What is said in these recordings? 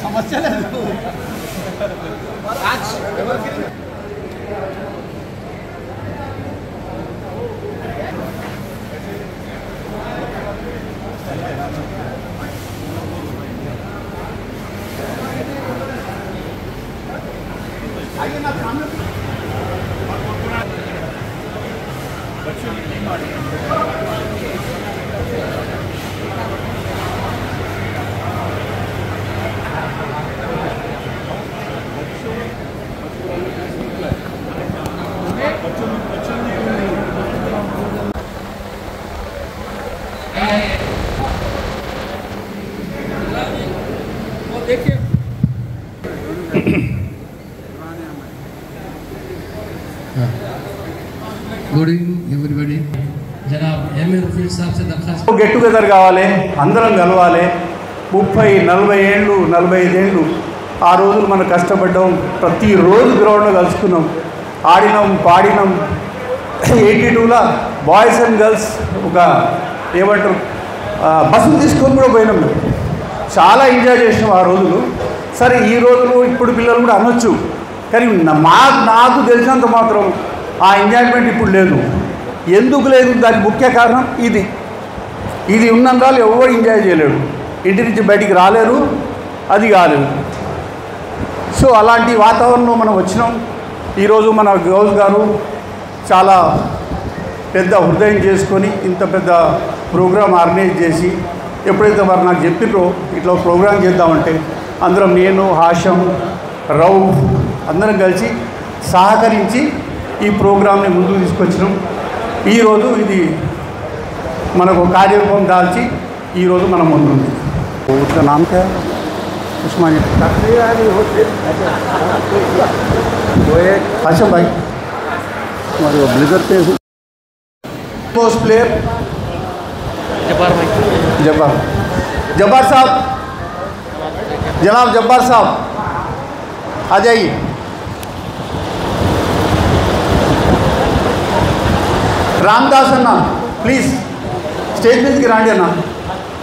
समस्या good evening everybody जनाब MA Rafiq साहब से दरखास्त गेट टुगेदर కావాలి అందరం కలవాలి 30 40 ఏళ్ళు 45 ఏళ్ళు ఆ రోజులు మనం కష్టపడ్డాం ప్రతి రోజు గ్రౌండ్ లో కలుసుకున్నాం ఆడినాం పాడినాం 82 లా బాయ్స్ అండ్ గర్ల్స్ ఒక ఏమంటారు బస్సు తీసుకొని కూడా పోయినాం చాలా ఎంజాయ్ చేసాం ఆ రోజులు సరే ఈ రోజులు ఇప్పుడు పిల్లలు కూడా అనొచ్చు కానీ నాకు తెలిసినంత మాత్రం ఆ ఎంజాయ్మెంట్ ఇప్పుడు లేదు ఎందుకు లేదు దానికి ముఖ్య కారణం ఇది ఉన్నందువల్ల ఎవరు ఎంజాయ్ చేయలేడు ఇంటి నుంచి బయటికి రాలేరు అది కాలేదు సో అలాంటి వాతావరణంలో మనం వచ్చినాం ఈరోజు మన గౌస్ గారు చాలా పెద్ద హృదయం చేసుకొని ఇంత పెద్ద ప్రోగ్రాం ఆర్గనైజ్ చేసి ఎప్పుడైతే వారు నాకు చెప్పినో ఇట్లా ప్రోగ్రాం చేద్దామంటే అందరం నేను హాషం రౌఫ్ అందరం కలిసి సహకరించి ఈ ప్రోగ్రామ్ని ముందుకు తీసుకొచ్చినాం ఈరోజు ఇది మనకు కార్యక్రమం దాల్చి ఈరోజు మన ముందుంది उसका नाम क्या है उस्मानिया वो एक अच्छा भाई हमारे वो ब्लेजर पे पोस्ट प्लेयर जब्बार भाई जब्बार साहब जनाब जब्बार साहब आ जाइए रामदास अन्ना प्लीज़ स्टेज మీద రండి అన్న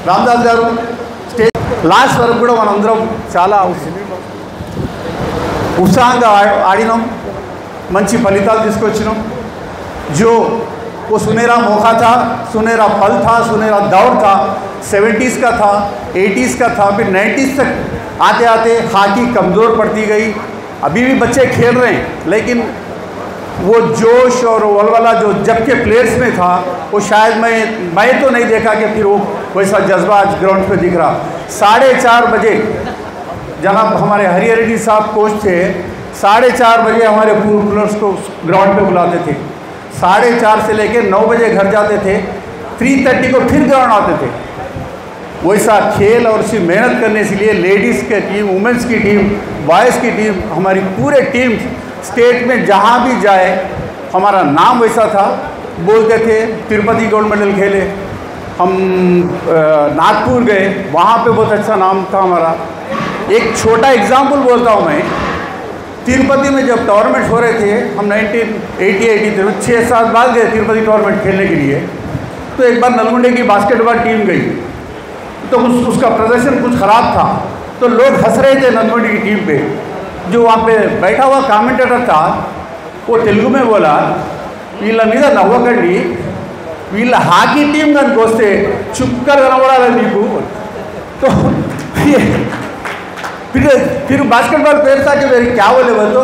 రామదాస్ గారు స్టేజ్ లాస్ట్ వరకు కూడా మనందరం చాలా ఉత్సాహంగా ఆడినాం మంచి ఫలితాలు తీసుకొచ్చినాం जो वो सुनहरा मौका था सुनहरा पल था सुनहरा दौर था 70s का था 80s का था फिर 90s तक आते आते हॉकी कमज़ोर पड़ती गई अभी भी बच्चे खेल रहे हैं लेकिन वो जोश और वलवला जो जब के प्लेयर्स में था वो शायद मैं तो नहीं देखा कि फिर वो वैसा जज्बा आज ग्राउंड पे दिख रहा 4:30 बजे जनाब हमारे हरिहर रेड्डी साहब कोच थे 4:30 बजे हमारे पूर्व प्लेयर्स को ग्राउंड पे बुलाते थे 4:30 से लेकर 9 बजे घर जाते थे 3:30 को फिर ग्राउंड आते थे वैसा खेल और उसी मेहनत करने के लिए लेडीज़ की टीम वुमेंस की टीम बॉयज़ की टीम हमारी पूरे टीम स्टेट में जहाँ भी जाए हमारा नाम वैसा था बोलते थे तिरुपति गोल्ड मेडल खेले हम नागपुर गए वहाँ पे बहुत अच्छा नाम था हमारा एक छोटा एग्जाम्पल बोलता हूँ मैं तिरुपति में जब टूर्नामेंट हो रहे थे हम 1980-83 में 6 साल बाद गए तिरुपति टूर्नामेंट खेलने के लिए तो एक बार नलगुंडे की बास्केटबॉल टीम गई तो उसका प्रदर्शन कुछ ख़राब था तो लोग हंस रहे थे नलगुंडे की टीम पे जो वहाँ पे बैठा हुआ कमेंटेटर था वो तेलुगु में बोला వీళ్ళ మీద నవ్వకండి వీళ్ళ హాకీ టీం దానికి వస్తే చుక్కలు కనబడాలి మీకు तो फिर बास्केटबॉल प्लेयर था कि मेरे क्या बोले वो तो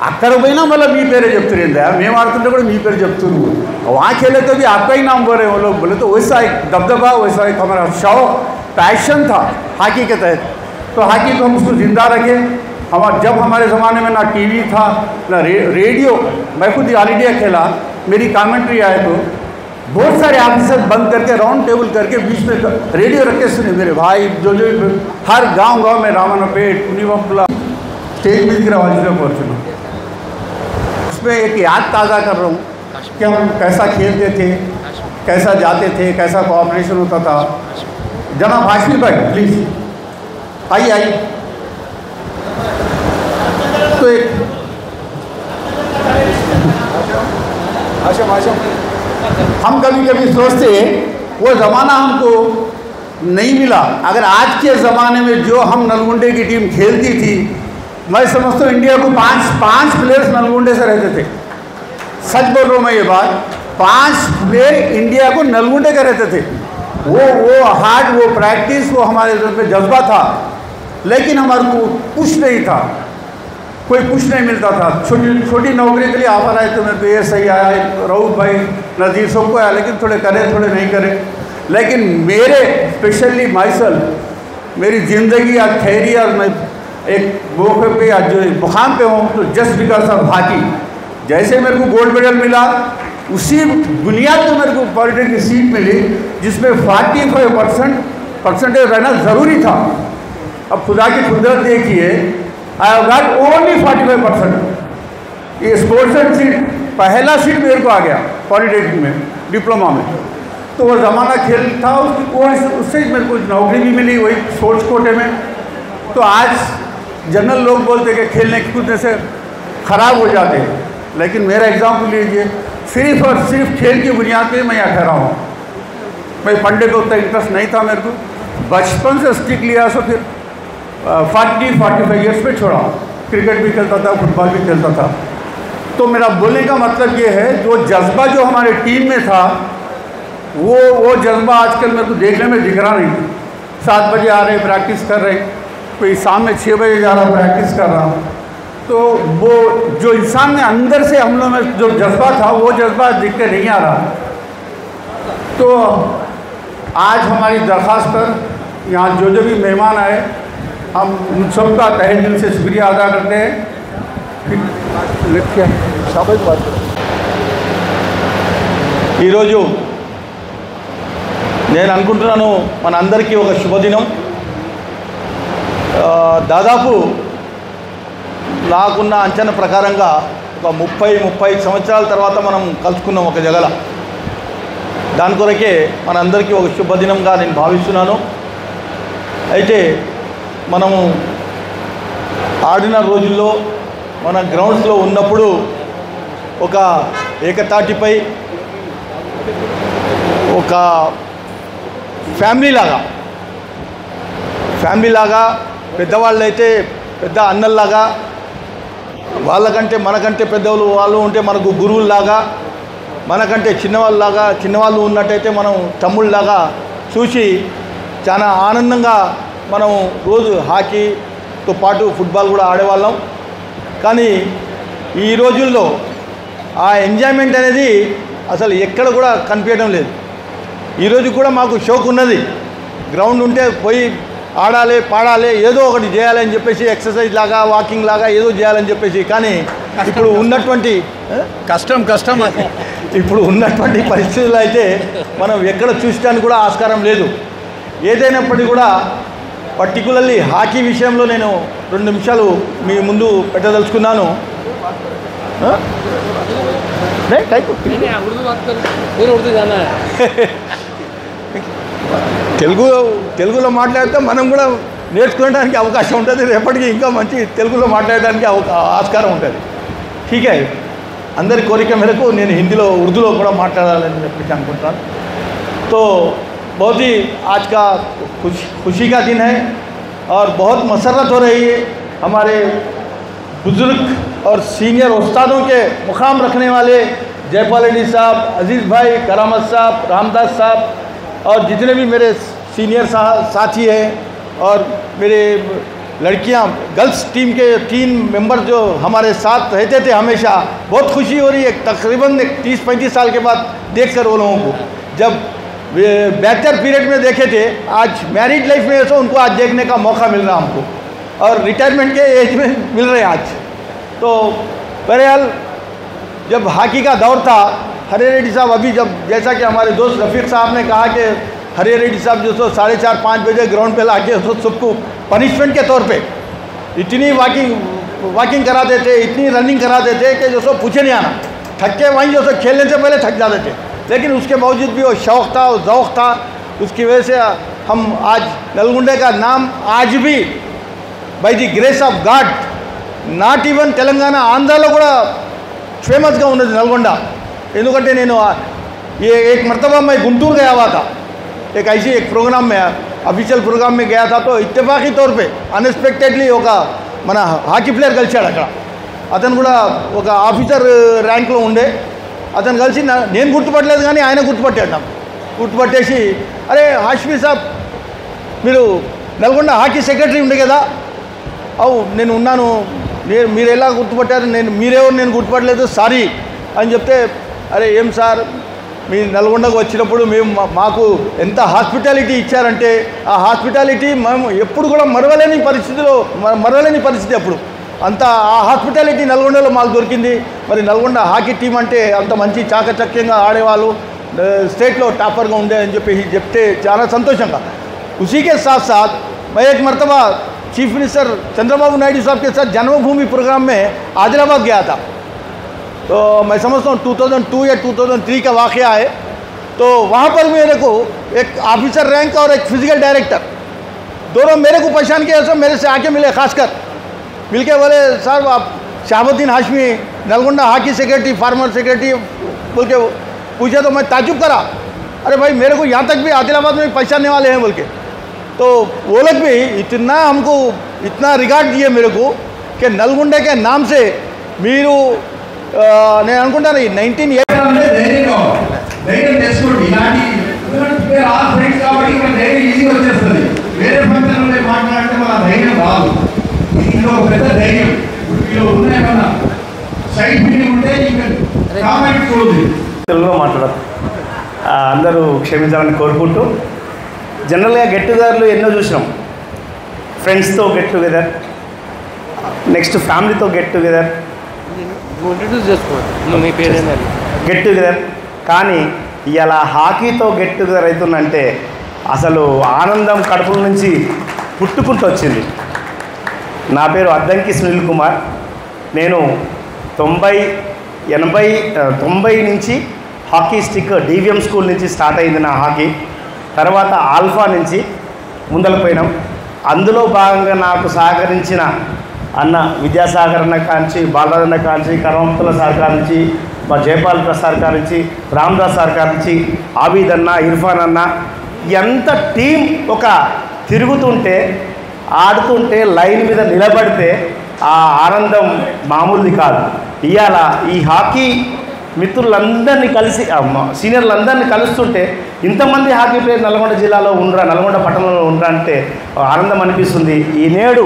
అక్కడ పోయినా మళ్ళీ మీ పేరే చెప్తురేందా, మేము ఆడుతుంటే కూడా మీ పేరు చెప్తున్నారు. वहाँ खेले तो भी आपका ही नाम बोले वो लोग, बोले तो वैसा एक दबदबा, वैसा एक हमारा शौक पैशन था हॉकी के तहत. तो हॉकी को हम उसको ज़िंदा रखें. जब हमारे ज़माने में ना टीवी था ना रेडियो, मैं खुद ऑल इंडिया खेला, मेरी कमेंट्री आए तो बहुत सारे ऑफिसर बंद करके राउंड टेबल करके बीच में रेडियो रख के सुने मेरे भाई. जो हर गांव में रामनपेट उनिवापुला स्टेज म्यूजिक वाजियों को सुनो. उसमें एक याद ताज़ा कर रहा हूँ कि हम कैसा खेलते थे, कैसा जाते थे, कैसा कोऑपरेशन होता था. जनाब हाशमी भाई प्लीज़ आइए. तो एक हम कभी कभी सोचते वो ज़माना हमको नहीं मिला. अगर आज के ज़माने में जो हम नलगुंडे की टीम खेलती थी, मैं समझता हूँ इंडिया को पाँच प्लेयर्स नलगुंडे से रहते थे. सच बोल रहा हूँ मैं ये बात, 5 प्लेयर इंडिया को नलगुंडे के रहते थे. वो हार्ड, वो प्रैक्टिस, वो हमारे पे जज्बा था. लेकिन हमारे को पुश नहीं था, कोई पुश नहीं मिलता था. छोटी नौकरी के लिए ऑफर आए तो मेरे को ये सही आया, राउत भाई नज़ीर सबको आया, लेकिन थोड़े करे थोड़े नहीं करे. लेकिन मेरे स्पेशली माइसल मेरी ज़िंदगी या खैरी और मैं एक मौके पे या जो मुकाम पे हूँ तो जस्ट बिकॉज ऑफ हॉकी. जैसे मेरे को गोल्ड मेडल मिला उसी बुनियाद पर मेरे को पॉलिटेक्निक की सीट मिली जिसमें 45% रहना ज़रूरी था. अब खुदा की कुदरत देखिए, आई हैव गॉट ओनली 45%. ये स्पोर्ट्स एंड सीट पहला सीट मेरे को आ गया पॉलिटेक्निक में, डिप्लोमा में. तो वो ज़माना खेल था, उससे मेरे को नौकरी भी मिली वही स्पोर्ट्स कोटे में. तो आज जनरल लोग बोलते कि खेलने कूदने से ख़राब हो जाते हैं, लेकिन मेरा एग्जाम्पल लीजिए, सिर्फ और सिर्फ खेल की बुनियाद पे मैं यहाँ ठहरा हूँ. मैं पढ़ने को उतना इंटरेस्ट नहीं था मेरे को, बचपन से स्टिक लिया, सो फिर 40-45 ईयर्स पे छोड़ा. क्रिकेट भी खेलता था, फुटबॉल भी खेलता था. तो मेरा बोलने का मतलब ये है, जो जज्बा जो हमारे टीम में था वो जज्बा आजकल मेरे को देखने में दिख रहा नहीं. 7 बजे आ रहे प्रैक्टिस कर रहे, कोई शाम में 6 बजे जा रहा प्रैक्टिस कर रहा. तो वो जो इंसान ने अंदर से हम लोग में जो जज्बा था वो जज्बा दिख के नहीं आ रहा. तो आज हमारी दरख्वास्त पर यहाँ जो भी मेहमान आए, हम उन सबका तहे दिल से शुक्रिया अदा करते हैं. ఈరోజు నేను అనుకుంటున్నాను మనందరికీ ఒక శుభదినం. దాదాపు నాకున్న అంచనా ప్రకారంగా ఒక 30 సంవత్సరాల తర్వాత మనం కలుసుకున్నాం ఒక జగల. దాని కొరకే మనందరికీ ఒక శుభదినంగా నేను భావిస్తున్నాను. అయితే మనము ఆడిన రోజుల్లో మన గ్రౌండ్స్లో ఉన్నప్పుడు ఒక ఏకతాటిపై ఒక ఫ్యామిలీ లాగా పెద్దవాళ్ళు అయితే పెద్ద అన్నల్లాగా, వాళ్ళకంటే మనకంటే పెద్దవాళ్ళు వాళ్ళు ఉంటే మనకు గురువుల్లాగా, మనకంటే చిన్నవాళ్ళు ఉన్నట్టయితే మనం తమ్ముళ్ళలాగా చూసి చాలా ఆనందంగా మనం రోజు హాకీతో పాటు ఫుట్బాల్ కూడా ఆడేవాళ్ళం. కానీ ఈ రోజుల్లో ఆ ఎంజాయ్మెంట్ అనేది అసలు ఎక్కడ కూడా కనిపించడం లేదు. ఈరోజు కూడా మాకు షోక్ ఉన్నది, గ్రౌండ్ ఉంటే పోయి ఆడాలి, పాడాలి, ఏదో ఒకటి చేయాలని చెప్పేసి, ఎక్సర్సైజ్ లాగా, వాకింగ్ లాగా ఏదో చేయాలని చెప్పేసి. కానీ ఇప్పుడు ఉన్నటువంటి కష్టం ఇప్పుడు ఉన్నటువంటి పరిస్థితుల్లో అయితే మనం ఎక్కడ చూసడానికి కూడా ఆస్కారం లేదు. ఏదైనప్పటికీ కూడా పర్టికులర్లీ హాకీ విషయంలో నేను 2 నిమిషాలు మీ ముందు పెట్టదలుచుకున్నాను. తెలుగులో మాట్లాడితే మనం కూడా నేర్చుకోవడానికి అవకాశం ఉంటుంది. రేపటికి ఇంకా మంచి తెలుగులో మాట్లాడడానికి ఆస్కారం ఉంటుంది. ఠీకే, అందరి కోరిక మేరకు నేను హిందీలో ఉర్దూలో కూడా మాట్లాడాలని చెప్పేసి అనుకుంటున్నాను. तो बहुत ही आज का खुशी का दिन है और बहुत मसरत हो रही है. हमारे बुज़ुर्ग और सीनियर उस्तादों के मुकाम रखने वाले जयपाल रेड्डी साहब, अजीज़ भाई, करामत साहब, रामदास साहब और जितने भी मेरे सीनियर साथी हैं और मेरे लड़कियां गर्ल्स टीम के 3 मेंबर जो हमारे साथ रहते थे हमेशा, बहुत खुशी हो रही है तकरीबन 30-35 साल के बाद देखकर वो लोगों को। जब बैचलर पीरियड में देखे थे, आज मैरिड लाइफ में तो उनको आज देखने का मौका मिल रहा हमको, और रिटायरमेंट के एज में मिल रहे हैं आज। तो बहरहाल जब हॉकी का दौर था, हरे रेड्डी साहब अभी जब जैसा कि हमारे दोस्त रफ़ीक साहब ने कहा कि हरे रेड्डी साहब जो 4:30-5 बजे ग्राउंड पे लाके सबको पनिशमेंट के तौर पे इतनी वॉकिंग कराते थे, इतनी रनिंग कराते थे कि जो पूछे नहीं आना, थक के वहीं जो खेलने से पहले थक जाते थे, लेकिन उसके बावजूद भी वो शौक़ था, वो ज़ौक़ था। उसकी वजह से हम आज नलगुंडे का नाम आज भी by the grace of God not even Telangana ఆంధ్రాలో కూడా ఫేమస్గా ఉన్నది నల్గొండ। ఎందుకంటే నేను ये एक मरतबा मैं गुंटूर गया हुआ था, एक ऐसी एक प्रोग्राम में ऑफिशियल प्रोग्राम में गया था, तो इत्तेफाकी तौर पे अनएक्सपेक्टेडली ఒక మన హాకీ ప్లేయర్ కలిశాడు అక్కడ। అతను కూడా ఒక ఆఫీసర్ ర్యాంక్లో ఉండే, అతను కలిసి నేను గుర్తుపట్టలేదు కానీ ఆయన గుర్తుపట్టాడు నాకు। గుర్తుపట్టేసి అరే హాష్మీ సాబ్ మీరు నల్గొండ హాకీ సెక్రటరీ ఉండే కదా, అవు నేను ఉన్నాను, మీరు ఎలా గుర్తుపట్టారు, మీరెవరు నేను గుర్తుపట్టలేదు సారీ అని చెప్తే, అరే ఏం సార్ మీ నల్గొండకు వచ్చినప్పుడు మేము మాకు ఎంత హాస్పిటాలిటీ ఇచ్చారంటే ఆ హాస్పిటాలిటీ మేము ఎప్పుడు కూడా మరవలేని పరిస్థితి అప్పుడు అంత ఆ హాస్పిటాలిటీ నల్గొండలో మాకు దొరికింది। మరి నల్గొండ హాకీ టీం అంటే అంత మంచి చాకచక్యంగా ఆడేవాళ్ళు, స్టేట్లో టాపర్గా ఉండే అని చెప్పి చెప్తే చాలా సంతోషంగా। उसी के साथ साथ मैं एक मरतबा चीफ मिनिस्टर चंद्रबाबू नायडू साहब के साथ जन्मभूमि प्रोग्राम में आदिलाबाद गया था। तो मैं समझता हूँ 2002 या 2003 का वाक़या है। तो वहाँ पर मेरे को एक ऑफिसर रैंक और एक फिजिकल डायरेक्टर दोनों मेरे को पहचान के ऐसा मेरे से आके मिले, खासकर मिल के बोले साहब आप Shahabuddin Hashmi Nalgonda hockey secretary former secretary बोल के पूछे। तो मैं ताजुब करा, अरे भाई मेरे को यहाँ तक भी आदिलाबाद में पहचानने वाले हैं बोल के। तो वो लोग भी इतना हमको इतना रिगार्ड दिए मेरे को कि नलगुंडे के नाम से మీరు నేను అనుకుంటాను 1980 ధైర్యం చేసుకోండి, ఇలాంటి ఫ్రెండ్స్ కాబట్టి మన ధైర్యం ఈజీగా వచ్చేస్తుంది। వేరే ఫంక్షన్లో మాట్లాడితే మన ధైర్యం రాదు, ఇందులో పెద్ద ధైర్యం వీళ్ళు ఉన్నాయన్నా సైడ్ ఫీలింగ్ ఉంటే కామెంట్ చూడండి। తెలుగులో మాట్లాడదు, అందరూ క్షమించాలని కోరుకుంటూ, జనరల్గా గెట్ టుగెదర్లు ఎన్నో చూసినాం, ఫ్రెండ్స్తో గెట్ టుగెదర్, నెక్స్ట్ ఫ్యామిలీతో గెట్ టుగెదర్, గెట్ టుగెదర్, కానీ ఇలా హాకీతో గెట్ టుగెదర్ అవుతుందంటే అసలు ఆనందం కడుపుల నుంచి పుట్టుకుంటూ వచ్చింది। నా పేరు అద్దంకి సునీల్ కుమార్, నేను 90 నుంచి హాకీ స్టిక్ డివిఎం స్కూల్ నుంచి స్టార్ట్ అయింది నా హాకీ। తర్వాత ఆల్ఫా నుంచి ముందలపోయినాం। అందులో భాగంగా నాకు సహకరించిన అన్న విద్యాసాగర్ అన్న కాంచి, బాలరాజన్న కాంచి, కర్మంతుల సర్కార్ నుంచి, మా జయపాల్ ప్రసాద్ గారి నుంచి, రామ్దాస్ సర్కార్ నుంచి, ఆబీద్ అన్న, ఇర్ఫాన్ అన్న, ఎంత టీం ఒక తిరుగుతుంటే ఆడుతుంటే లైన్ మీద నిలబడితే ఆ ఆనందం మామూలుది కాదు। ఇవాళ ఈ హాకీ మిత్రులందరినీ కలిసి సీనియర్లందరినీ కలుస్తుంటే ఇంతమంది హాకీ ప్లేయర్ నల్గొండ జిల్లాలో ఉండరా, నల్గొండ పట్టణంలో ఉండరా అంటే ఆనందం అనిపిస్తుంది। ఈ నేడు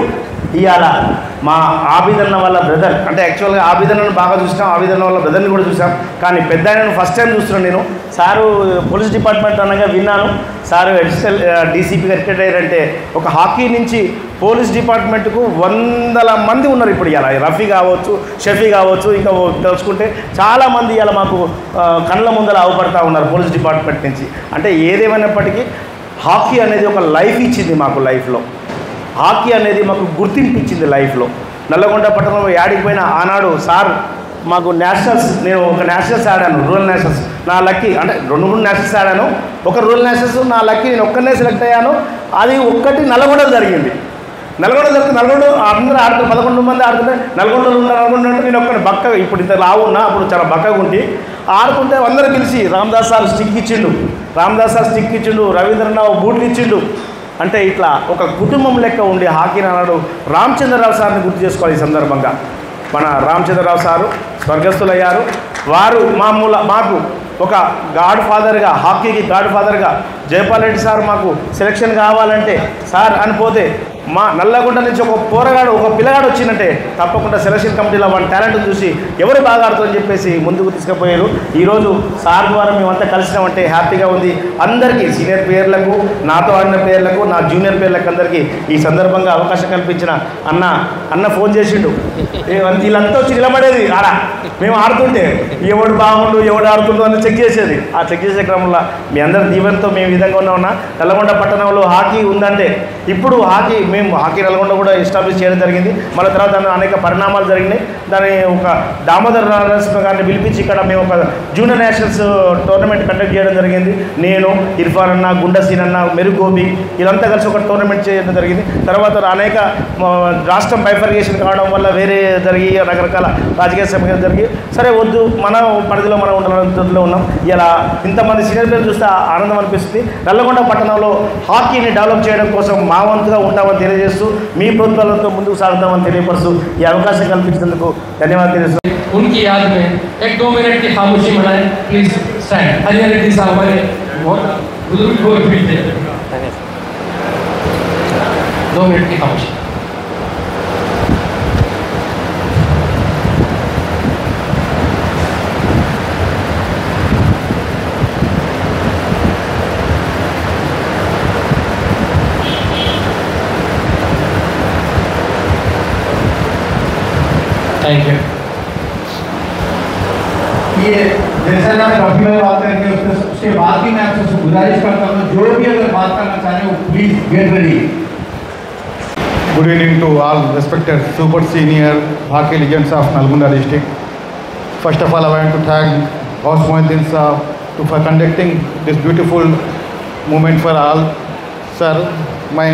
ఇవాళ మా ఆబిదన్న వాళ్ళ బ్రదర్, అంటే యాక్చువల్గా ఆబిదన్నను బాగా చూసాం, ఆబిదన్న వాళ్ళ బ్రదర్ని కూడా చూసాం, కానీ పెద్ద ఆయనను ఫస్ట్ టైం చూస్తున్నాను నేను। సారు పోలీస్ డిపార్ట్మెంట్ అనగా విన్నాను, సారు అడిషనల్ డీసీపీగా రిటైర్ అయ్యారంటే ఒక హాకీ నుంచి పోలీస్ డిపార్ట్మెంట్కు 100 మంది ఉన్నారు ఇప్పుడు। ఇలా రఫీ కావచ్చు, షఫీ కావచ్చు, ఇంకా తెలుసుకుంటే చాలామంది ఇలా మాకు కళ్ళ ముందర అవపడతా ఉన్నారు పోలీస్ డిపార్ట్మెంట్ నుంచి। అంటే ఏదేమైనప్పటికీ హాకీ అనేది ఒక లైఫ్ ఇచ్చింది మాకు, లైఫ్లో హాకీ అనేది మాకు గుర్తింపు ఇచ్చింది లైఫ్లో। నల్లగొండ పట్టణంలో యాడికి పోయినా ఆనాడు సార్ మాకు నేషనల్స్, నేను ఒక నేషనల్స్ ఆడాను, రూరల్ నేషనల్స్, నా లక్కీ అంటే 2-3 నేషనల్స్ ఆడాను, ఒక రూరల్ నేషనల్స్ నా లక్కీ నేను ఒక్కనే సెలెక్ట్ అయ్యాను, అది ఒక్కటి నల్లగొండలో జరిగింది। నల్గొండ అందరూ ఆడుతున్నారు, 11 మంది ఆడుతుంటే నల్గొండలో నల్గొండ అంటే నేను ఒక్కటి బక్కగా, ఇప్పుడు ఇంత లావు ఉన్నా, అప్పుడు చాలా బక్కగా ఉండి ఆడుకుంటే అందరూ పిలిచి రామదాస్ సార్ స్టిక్ ఇచ్చిండు, రవీంద్రనాథ్ బూట్లు ఇచ్చిండు, అంటే ఇట్లా ఒక కుటుంబం లెక్క ఉండి హాకీని అన్నాడు। రామచంద్రరావు సార్ని గుర్తు చేసుకోవాలి ఈ సందర్భంగా। మన రామచంద్రరావు సారు స్వర్గస్థులయ్యారు, వారు మాకు ఒక గాడ్ ఫాదర్గా, హాకీకి గాడ్ ఫాదర్గా, జయపాల్ రెడ్డి సార్ మాకు సెలక్షన్ కావాలంటే సార్ అనిపోతే మా నల్లగొండ నుంచి ఒక పిల్లగాడు వచ్చిందంటే తప్పకుండా సెలక్షన్ కమిటీలో వాళ్ళ టాలెంట్ చూసి ఎవరు బాగా ఆడుతుందని చెప్పేసి ముందుకు తీసుకుపోయారు. ఈరోజు సార్ ద్వారా మేమంతా కలిసినామంటే హ్యాపీగా ఉంది. అందరికీ సీనియర్ ప్లేయర్లకు, నాతో ఆడిన ప్లేయర్లకు, నా జూనియర్ ప్లేయర్లకు అందరికీ ఈ సందర్భంగా అవకాశం కల్పించిన అన్న ఫోన్ చేసిండు. వీళ్ళంతా వచ్చి నిలబడేది ఆడ మేము ఆడుతుంటే ఎవడు బాగుండు ఎవడు ఆడుతుండు అని చెక్ చేసేది. ఆ చెక్ చేసే క్రమంలో మీ అందరి దీవెనతో మేము ఈ విధంగా ఉన్నా. నల్గొండ పట్టణంలో హాకీ ఉందంటే ఇప్పుడు మేము హాకీ నల్గొండ కూడా ఎస్టాబ్లిష్ చేయడం జరిగింది. మళ్ళీ తర్వాత అనేక పరిణామాలు జరిగినాయి. దాని ఒక దామోదర్ నరసింహ గారిని పిలిపించి ఇక్కడ మేము ఒక జూనియర్ నేషనల్స్ టోర్నమెంట్ కండక్ట్ చేయడం జరిగింది. నేను, ఇర్ఫాన్ అన్న, గుండసీన్ అన్న, మెరుగోబి వీళ్ళంతా కలిసి ఒక టోర్నమెంట్ చేయడం జరిగింది. తర్వాత అనేక రాష్ట్రం బైఫర్గేషన్ కావడం వల్ల వేరే జరిగి రకరకాల రాజకీయ సమస్యలు జరిగి సరే వద్దు మన పరిధిలో మనం ఉండడంలో ఉన్నాం. ఇలా ఇంతమంది సీనియర్ ప్లేయర్లు చూస్తే ఆనందం అనిపిస్తుంది. నల్లగొండ పట్టణంలో హాకీని డెవలప్ చేయడం కోసం మా వంతుగా ఉంటామని తెలియజేస్తూ మీ ప్రభుత్వాలతో ముందుకు సాగుతామని తెలియపరుస్తూ ఈ అవకాశం కల్పించినందుకు ధన్యవాదాలు తెలియజేస్తూ उनकी याद में 1-2 मिनट की खामोशी मनाएं प्लीज. स्टैंड. हरियाणा रेड्डी साहब हमारे बहुत बुजुर्ग लोग भी थे. 2 मिनट की खामोशी. Thank you. ये जैसा ना रफी भाई बात करेंगे उसके बाद ही मैं आपसे गुजारिश करता हूँ जो भी अगर बात करना चाहें वो please get ready. Good evening to all respected super senior hockey legends of Nalgonda district. First of all, I want to thank Boss Mohiddin Saab for conducting this beautiful moment for all. Sir, मैं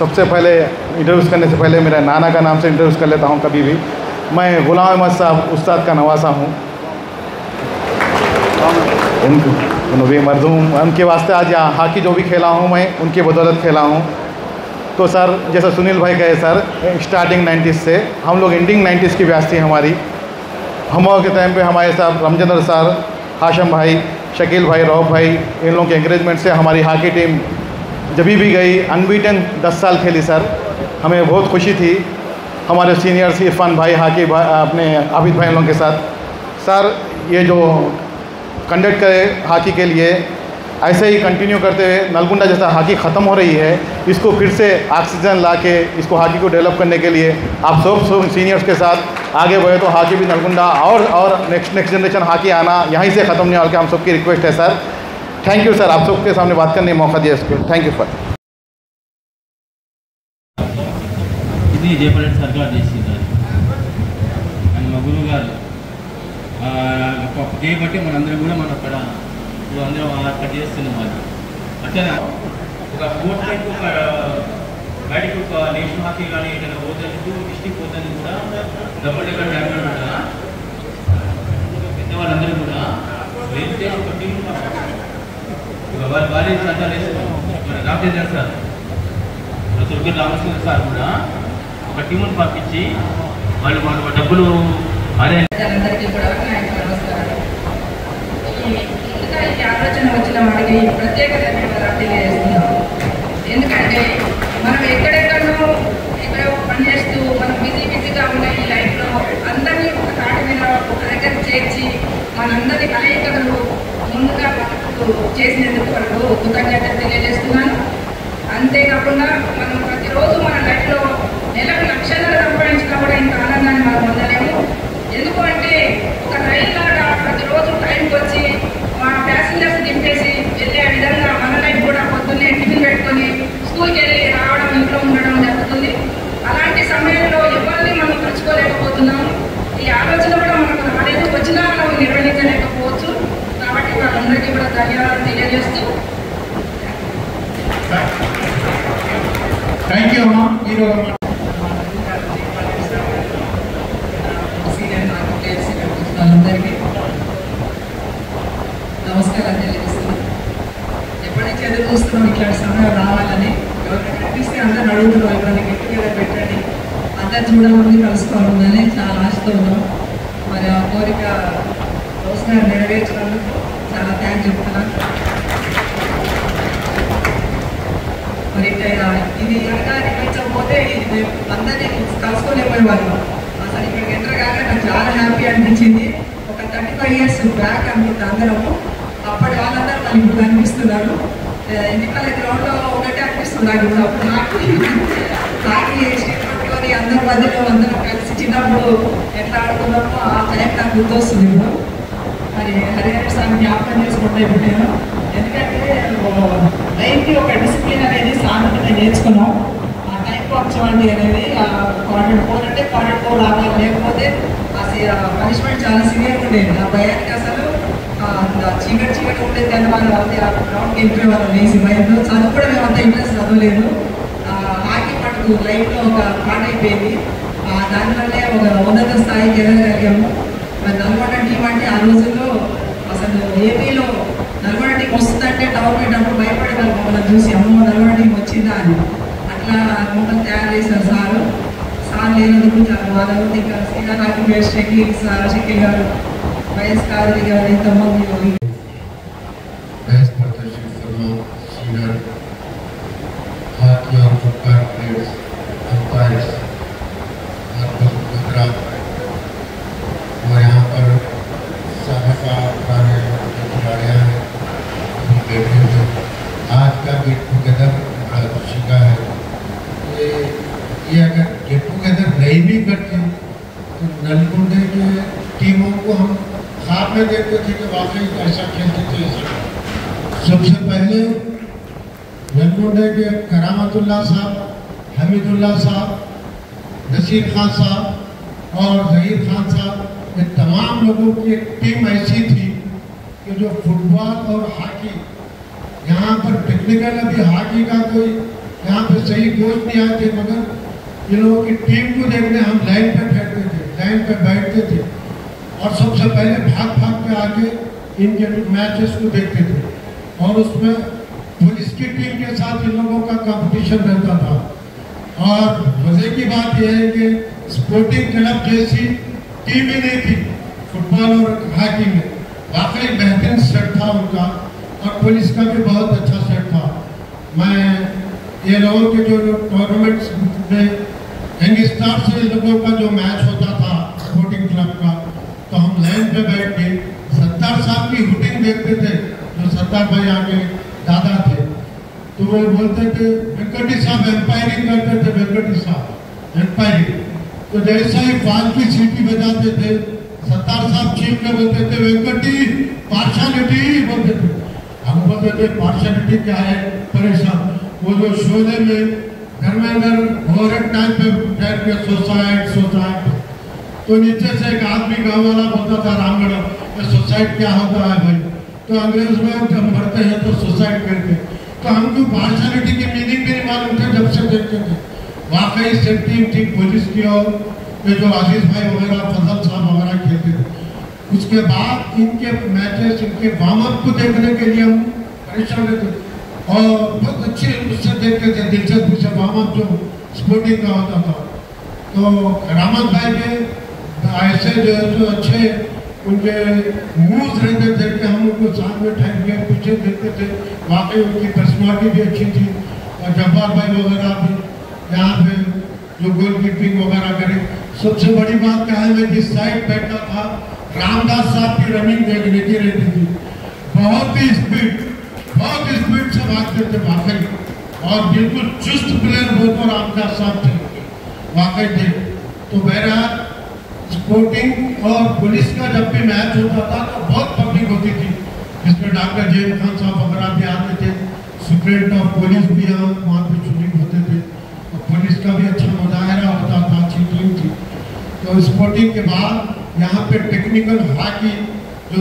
सबसे पहले introduce करने से पहले मेरा नाना का नाम से इंट्रोड्यूस कर लेता हूँ कभी भी. मैं गुलाम अहमद साहब उस्ताद का नवासा हूँ. उनके मरदूम उनके वास्ते आज यहाँ हाकी जो भी खेला हूँ मैं उनकी बदौलत खेला हूँ. तो सर जैसा सुनील भाई कहे सर स्टार्टिंग 90s से हम लोग एंडिंग 90s की ब्यास थी हमारी. हम के टाइम पे हमारे साथ रमचंद्र सर, हाशम भाई, शकील भाई, रौफ भाई इन लोगों के एंकरेजमेंट से हमारी हाकी टीम जब भी गई अनबीटन 10 साल खेली सर. हमें बहुत खुशी थी. हमारे सीनियर्स इरफान भाई हाकी अपने आबिद भाई लोगों के साथ. सर ये जो कंडक्ट करे हाकी के लिए ऐसे ही कंटिन्यू करते हुए नलगुंडा जैसा हाकी ख़त्म हो रही है इसको फिर से ऑक्सीजन ला के इसको हाकी को डेवलप करने के लिए आप सब सीनियर्स के साथ आगे बढ़े तो हाकी भी नलगुंडा और नेक्स्ट जनरेशन हाकी आना यहीं से ख़त्म नहीं होगा. हम सबकी रिक्वेस्ट है सर. Thank you sir. आप सबके सामने बात करने का मौका दिया इसको. Thank you sir. ఇది జయపల్లి సర్కార్ చేసింది అండ్ మా గురువు గారు చేయబట్టి మనందరం కూడా మనం అక్కడ ఇప్పుడు అందరం అక్కడ చేస్తున్నాం. అది అట్లా ఒక స్పోర్ట్మెంట్ ఒక బయటకు ఒక నేషనల్ హాకీ కానీ ఏదైనా పోతుంది డిస్టిక్ పోతుంది కూడా డబుల్ డెక్కర్ డ్యామేజ్ కూడా పెద్దవాళ్ళందరూ కూడా వెళ్తే ఒక టీం వారి భార్య అంతా వేస్తున్నాం. మన రామచంద్ర సార్ దుర్గ రామచంద్ర సార్ కూడా ఒక టీమును పంపించి వాళ్ళు మాకు డబ్బులు అందరికీ కూడా నమస్కారం. ఈ ఆలోచన వచ్చిన వాడికి ప్రత్యేక ధన్యవాదాలు తెలియజేస్తున్నాం. ఎందుకంటే మనం ఎక్కడెక్కడో పనిచేస్తూ మనం బిజీగా ఉన్న ఈ లైఫ్లో అందరినీ ఒక తాటి మీద ఒక దగ్గర చేర్చి మనందరి కలయికలు ముందుగా మనకు చేసినందుకు వాళ్ళకు కృతజ్ఞతలు తెలియజేస్తున్నాను. అంతేకాకుండా మనం ప్రతిరోజు మన లైఫ్లో నెలకు లక్షన్నర సంపాదించినా కూడా ఇంత ఆనందాన్ని మనం పొందలేము. ఎందుకు అంటే ఒక రైల్లాగా ప్రతిరోజు టైంకి వచ్చి మా ప్యాసింజర్స్ దింపేసి వెళ్ళే విధంగా మన లైఫ్ కూడా పొద్దున్నే టిఫిన్ పెట్టుకొని స్కూల్కి వెళ్ళి రావడం ఇంట్లో ఉండడం జరుగుతుంది. అలాంటి సమయంలో ఎవరిని మనం పిలుచుకోలేకపోతున్నాము. ఈ ఆలోచన కూడా మనకు రాలేదు, వచ్చినా మనం నిర్వహించలేకపోవచ్చు. కాబట్టి వాళ్ళందరికీ కూడా ధన్యవాదాలు తెలియజేస్తూ థ్యాంక్ యూ అమ్మా. అందరికీ నమస్కారం తెలియజేస్తున్నాం. ఎప్పటి నుంచి ఎదురు చూస్తున్నాం ఇట్లాంటి సమయం రావాలని. ఎవరికి కనిపిస్తే అందరూ అడుగుతున్నాం ఎవరైనా గెట్ టుగెదర్ పెట్టండి అందరు చూడాలని కలుసుకోవాలని చాలా ఆశతో ఉన్నాం. మరి ఆ కోరిక రోజు గారు నెరవేర్చినందుకు చాలా థ్యాంక్స్ చెప్తున్నాను. మరి ఇది కనుక నిర్వహించకపోతే మేము అందరినీ కలుసుకోలేకపోయేవాళ్ళం. అసలు ఇక్కడికి ఎంటర్ కాక నాకు చాలా హ్యాపీ అనిపించింది. ఒక 35 years బ్యాక్ అనుకుంటా అందరము. అప్పటి వాళ్ళందరూ మళ్ళీ ఇప్పుడు కనిపిస్తున్నారు. ఎన్నికల గ్రౌండ్లో ఒకటే అనిపిస్తుంది నాకు ఇప్పుడు. అప్పుడు హాకీ స్టిక్ పట్టుకొని అందరి మధ్యలో అందరం కలిసి చిన్నప్పుడు ఎట్లా ఆడుకున్నామో ఆ టైం నాకు గుర్తొస్తుంది ఇప్పుడు. మరి హరిహర స్వామి జ్ఞాపకం చేసుకుంటా ఇప్పుడు నేను. ఎందుకంటే లైఫ్కి ఒక డిసిప్లిన్ అనేది సామెతగా నేర్చుకున్నాం. ఆ టైం పంచండి అనేది క్వార్టర్ 4 అంటే క్వార్టర్ 4 రావాలి, లేకపోతే పనిష్మెంట్ చాలా సివియర్గా ఉండేది. ఆ భయానికి అసలు చీకటి ఉండేది కానీ వాళ్ళు గ్రౌండ్కి వెళ్ళిపోయేవాళ్ళు లేచి భయంతో. చదువు కూడా మేము అంత ఇంట్రెస్ట్ చదవలేదు. హాకీ మటుకు లైఫ్లో ఒక పార్ట్ అయిపోయింది. దానివల్లే ఒక ఉన్నత స్థాయికి ఎదగలిగాము. మరి నల్గొండ టీం అంటే ఆ రోజుల్లో అసలు ఏపీలో నల్గొండ టీం వస్తుందంటే టవర్మెంట్ అప్పుడు భయపడేవాళ్ళు మమ్మల్ని చూసి, అమ్మో నల్గొండ టీం వచ్చిందా అని. అట్లా మమ్మల్ని తయారు చేశారు సార్ లేనందుకు వాళ్ళు ఇంకా శ్రీనా హాకీ ప్లేయర్ షకీల్ గారు, వైఎస్ కాదరి గారు, ఇంతమంది हाथी और फुटबॉल प्लेयर्स, अंपायर्स और यहाँ पर साहबा पुराने खिलाड़ियाँ हैं बैठे हुए। आज का गेट टुगेदर बड़ा खुशी का है। ये अगर गेट टुगेदर नहीं भी करते तो नलगुंडे के टीमों को हम ख्वाब में देखते थे कि वाकई ऐसा खेलते थे। सबसे पहले नलगुंडे के करामतुल्लाह साहब, हमीदुल्लाह साहब, नसीर खान साहब और जहीर खान साहब, ये तमाम लोगों की एक टीम ऐसी थी कि जो फुटबॉल और हॉकी, यहाँ पर टेक्निकल अभी हॉकी का कोई यहाँ पे सही कोच नहीं आते, मगर इन लोगों की टीम को देखने हम लाइन पे बैठते थे, लाइन पे बैठते थे और सबसे पहले भाग के आके इनके मैचेस को देखते थे। और उसमें पुलिस की टीम के साथ इन लोगों का कंपटीशन रहता था। और मजे की बात यह है कि स्पोर्टिंग क्लब जैसी टीम ही नहीं थी फुटबॉल और हॉकी में। वाकई बेहतरीन सेट था उनका और पुलिस का भी बहुत अच्छा सेट था। मैं ये लोगों के जो टूर्नामेंट्स में यंगस्टर से लोगों का जो मैच होता था स्पोर्टिंग क्लब का, तो हम लाइन पे बैठ के सत्तार साहब की हुटिंग देखते थे। जो सत्तार भाई आगे दादा थे तो वो बोलते थे वेंकटी साहब एम्पायरिंग करते थे, वेंकटी साहब एम्पायरिंग। तो जैसा ही बाल की सीटी बजाते थे सत्तार साहब चीख में बोलते थे वेंकटी पार्शलिटी बोलते थे। हम बोलते थे पार्शलिटी क्या है, परेशान। वो जो शोले में घर में अगर और एक टाइम पे बैठ के सोसाइट तो नीचे से एक आदमी गाँव वाला बोलता था रामगढ़ सोसाइट क्या होता है भाई, तो अंग्रेज में जब मरते हैं तो सुसाइड करके। तो हमको पार्शलिटी की मीनिंग भी नहीं मालूम थे जब से देखते थे। वाकई से टीम थी पुलिस की और ये जो आशीष भाई वगैरह फजल साहब वगैरह खेलते थे। उसके बाद इनके मैचेस इनके वार्म अप को देखने के लिए हम परेशान रहते और बहुत अच्छे उससे देखते थे, दिलचस्पी से वार्म अप जो स्पोर्टिंग का होता था। तो करामत भाई के ऐसे जो अच्छे उनके मूव्स रहते थे कि हम उनको साथ में ठहर के पीछे देखते थे। वाकई उनकी पर्सनालिटी भी अच्छी थी। और जब्बार भाई वगैरह भी यहाँ पे जो गोल कीपिंग वगैरह करे। सबसे बड़ी बात क्या है, मैं जिस साइड बैठा था रामदास साहब की रनिंग देखने की रहती थी। बहुत ही स्पीड से भागते थे वाकई, और बिल्कुल चुस्त प्लेयर वो तो रामदास साहब थे वाकई थे। तो बहरहाल स्पोर्टिंग और पुलिस का जब भी मैच होता था तो बहुत पब्लिक होती थी, जिसमें डॉक्टर जैन खान साहब वगैरह भी आते थे, सुप्रीटेंडेंट ऑफ पुलिस भी वहाँ पे शूटिंग होते थे और पुलिस का भी अच्छा मुजाहरा होता था, अच्छी टीम थी। तो स्पोर्टिंग के बाद यहाँ पे टेक्निकल हॉकी जो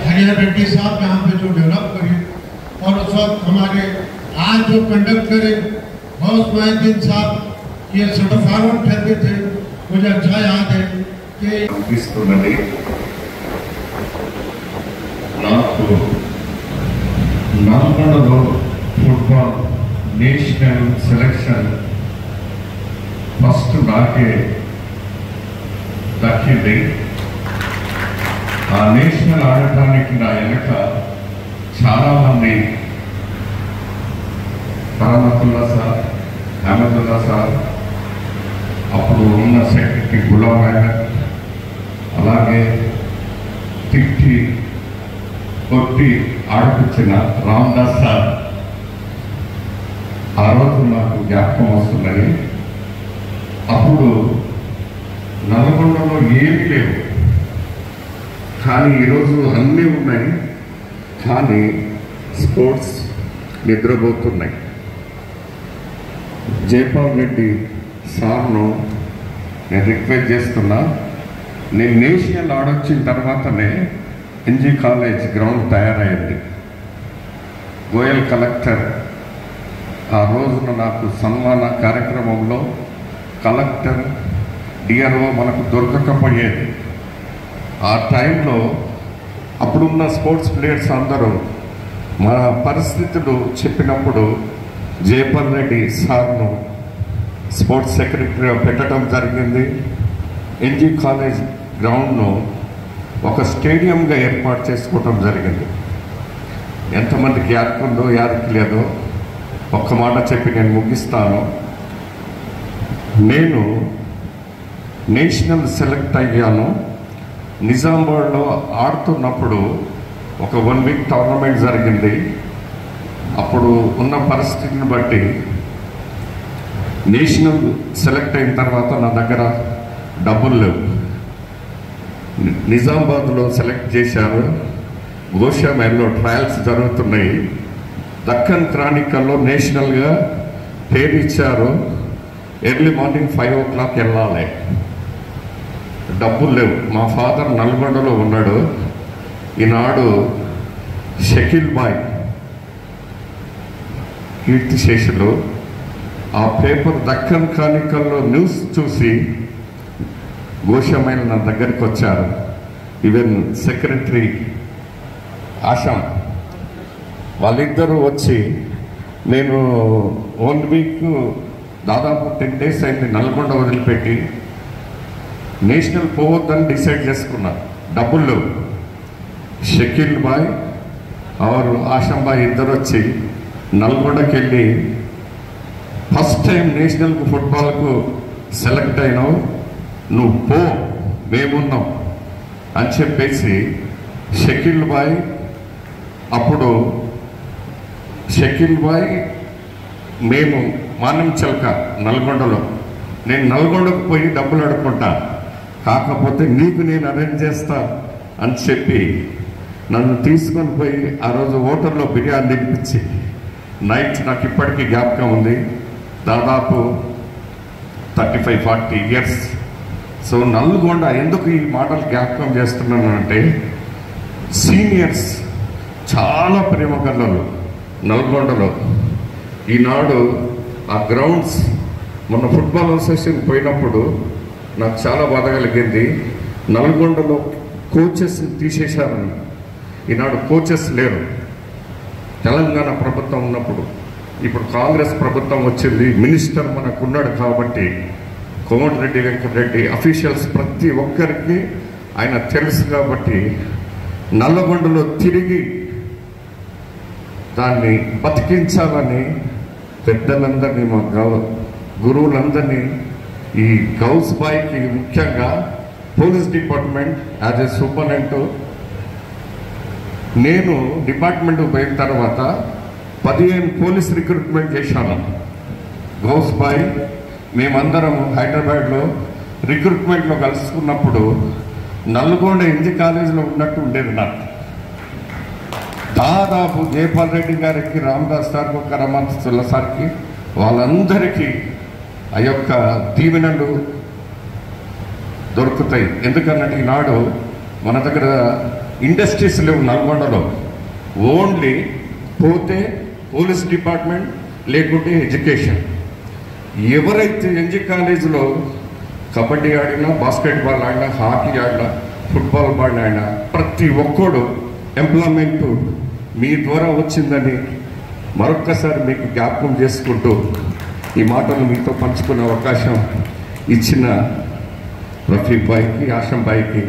हरिहर रेड्डी साहब यहाँ पे जो डेवलप करे, और उस वक्त हमारे आज जो कंडक्ट करे बहुत मोहिद्दीन साहब ये फॉरवर्ड खेलते थे। मुझे अच्छा याद है कि నాకు నల్గొండలో ఫుట్బాల్ నేషనల్ సెలక్షన్ ఫస్ట్ నాకే దక్కింది. ఆ నేషనల్ ఆడటానికి నా వెనక చాలామంది కరామతుల్లా సార్, అహ్మదుల్లా సార్, అప్పుడు ఉన్న సెక్రటరీ గులాం అహ్మద్, అలాగే తిట్టి కొట్టి ఆడిపించిన రామదాస్ సార్ ఆ రోజు నాకు జ్ఞాపకం వస్తున్నది. అప్పుడు నల్గొండలో ఏమీ లేవు, కానీ ఈరోజు అన్నీ ఉన్నాయి, కానీ స్పోర్ట్స్ నిద్రపోతున్నాయి. జైపాల్ రెడ్డి సార్ను నేను రిక్వెస్ట్ చేస్తున్నా, నేను నేషనల్ ఆడొచ్చిన తర్వాతనే ఎన్జీ కాలేజ్ గ్రౌండ్ తయారైంది. గోయల్ కలెక్టర్ ఆ రోజున నాకు సన్మాన కార్యక్రమంలో కలెక్టర్ డిఆర్ఓ మనకు దొరకకపోయేది. ఆ టైంలో అప్పుడున్న స్పోర్ట్స్ ప్లేయర్స్ అందరూ మన పరిస్థితులు చెప్పినప్పుడు జైపాల్ రెడ్డి సార్ను స్పోర్ట్స్ సెక్రటరీగా పెట్టడం జరిగింది. ఎన్జీ కాలేజ్ గ్రౌండ్ను ఒక స్టేడియంగా ఏర్పాటు చేసుకోవడం జరిగింది. ఎంతమందికి యాదకుందో యాదకి లేదో ఒక్క మాట చెప్పి నేను ముగిస్తాను. నేను నేషనల్ సెలెక్ట్ అయ్యాను. నిజామాబాద్లో ఆడుతున్నప్పుడు ఒక 1 వీక్ టోర్నమెంట్ జరిగింది. అప్పుడు ఉన్న పరిస్థితిని బట్టి నేషనల్ సెలెక్ట్ అయిన తర్వాత నా దగ్గర డబ్బులు లేవు. నిజామాబాద్లో సెలెక్ట్ చేశారు. గోషామేల్లో ట్రయల్స్ జరుగుతున్నాయి. దక్కన్ క్రానికల్లో నేషనల్గా పేరు ఇచ్చారు. ఎర్లీ మార్నింగ్ 5 o'clock వెళ్ళాలి. డబ్బులు లేవు. మా ఫాదర్ నల్గొండలో ఉన్నాడు. ఈనాడు షకీల్ బాయ్ కీర్తిశేషులు ఆ పేపర్ దక్కన్ క్రానికల్లో న్యూస్ చూసి గోషామైల్ నా దగ్గరికి వచ్చారు. ఈవెన్ సెక్రటరీ ఆషాం వాళ్ళిద్దరూ వచ్చి, నేను 1 వీక్ దాదాపు 10 days అయింది నల్గొండ వదిలిపెట్టి నేషనల్ పోవద్దని డిసైడ్ చేసుకున్నారు. డబ్బులు లేవు. షకీల్ బాయ్ ఆరు ఆషాం బాయ్ ఇద్దరు వచ్చి నల్గొండకి వెళ్ళి, ఫస్ట్ టైం నేషనల్కు ఫుట్బాల్కు సెలెక్ట్ అయినావు, నువ్వు పో, మేమున్నాం అని చెప్పేసి షకీల్ బాయ్, అప్పుడు షకీల్ బాయ్ మేము మానం చిలక నల్గొండలో, నేను నల్గొండకు పోయి డబ్బులు అడుక్కుంటా, కాకపోతే నీకు నేను అరేంజ్ చేస్తా అని చెప్పి నన్ను తీసుకొని పోయి ఆ రోజు హోటల్లో బిర్యానీ తినిపించి నైట్ నాకు ఇప్పటికీ జ్ఞాపకం ఉంది. దాదాపు 35-40 years. సో నల్గొండ ఎందుకు ఈ మాటలు జ్ఞాపకం చేస్తున్నాను అంటే, సీనియర్స్ చాలా ప్రేమ కలలు నల్గొండలో. ఈనాడు ఆ గ్రౌండ్స్ మొన్న ఫుట్బాల్ అసోసియేషన్ పోయినప్పుడు నాకు చాలా బాధ కలిగింది. నల్గొండలో కోచెస్ తీసేశారని. ఈనాడు కోచెస్ లేరు. తెలంగాణ ప్రభుత్వం ఉన్నప్పుడు, ఇప్పుడు కాంగ్రెస్ ప్రభుత్వం వచ్చింది, మినిస్టర్ మనకున్నాడు కాబట్టి కోమటిరెడ్డి వెంకటరెడ్డి అఫీషియల్స్ ప్రతి ఒక్కరికి ఆయన తెలుసు కాబట్టి నల్లగొండలో తిరిగి దాన్ని బతికించాలని పెద్దలందరినీ, మా గురువులందరినీ, ఈ గౌస్ బాయ్కి ముఖ్యంగా police department as a superintendent, నేను డిపార్ట్మెంట్కి పోయిన తర్వాత 15 పోలీస్ రిక్రూట్మెంట్ చేశాను. గౌస్ బాయ్ మేమందరం హైదరాబాద్లో రిక్రూట్మెంట్లో కలుసుకున్నప్పుడు నల్గొండ ఎన్జీ కాలేజీలో ఉన్నట్టు ఉండేది నాకు. దాదాపు జైపాల్ రెడ్డి గారికి, రామదాస్ సార్కి, కరమంతుల్లా సార్కి, వాళ్ళందరికీ ఆ యొక్క దీవెనలు దొరుకుతాయి. ఎందుకన్నట్టు ఈనాడు మన దగ్గర ఇండస్ట్రీస్ లేవు నల్గొండలో. ఓన్లీ పోతే పోలీస్ డిపార్ట్మెంట్, లేకుంటే ఎడ్యుకేషన్. ఎవరైతే ఎన్జీ కాలేజీలో కబడ్డీ ఆడినా, బాస్కెట్బాల్ ఆడినా, హాకీ ఆడినా, ఫుట్బాల్ ఆడినా ప్రతి ఒక్కడు ఎంప్లాయ్మెంట్ మీ ద్వారా వచ్చిందని మరొక్కసారి మీకు జ్ఞాపకం చేసుకుంటూ ఈ మాటలు మీతో పంచుకునే అవకాశం ఇచ్చిన రఫీక్ బాయ్కి, ఆషం బాయ్కి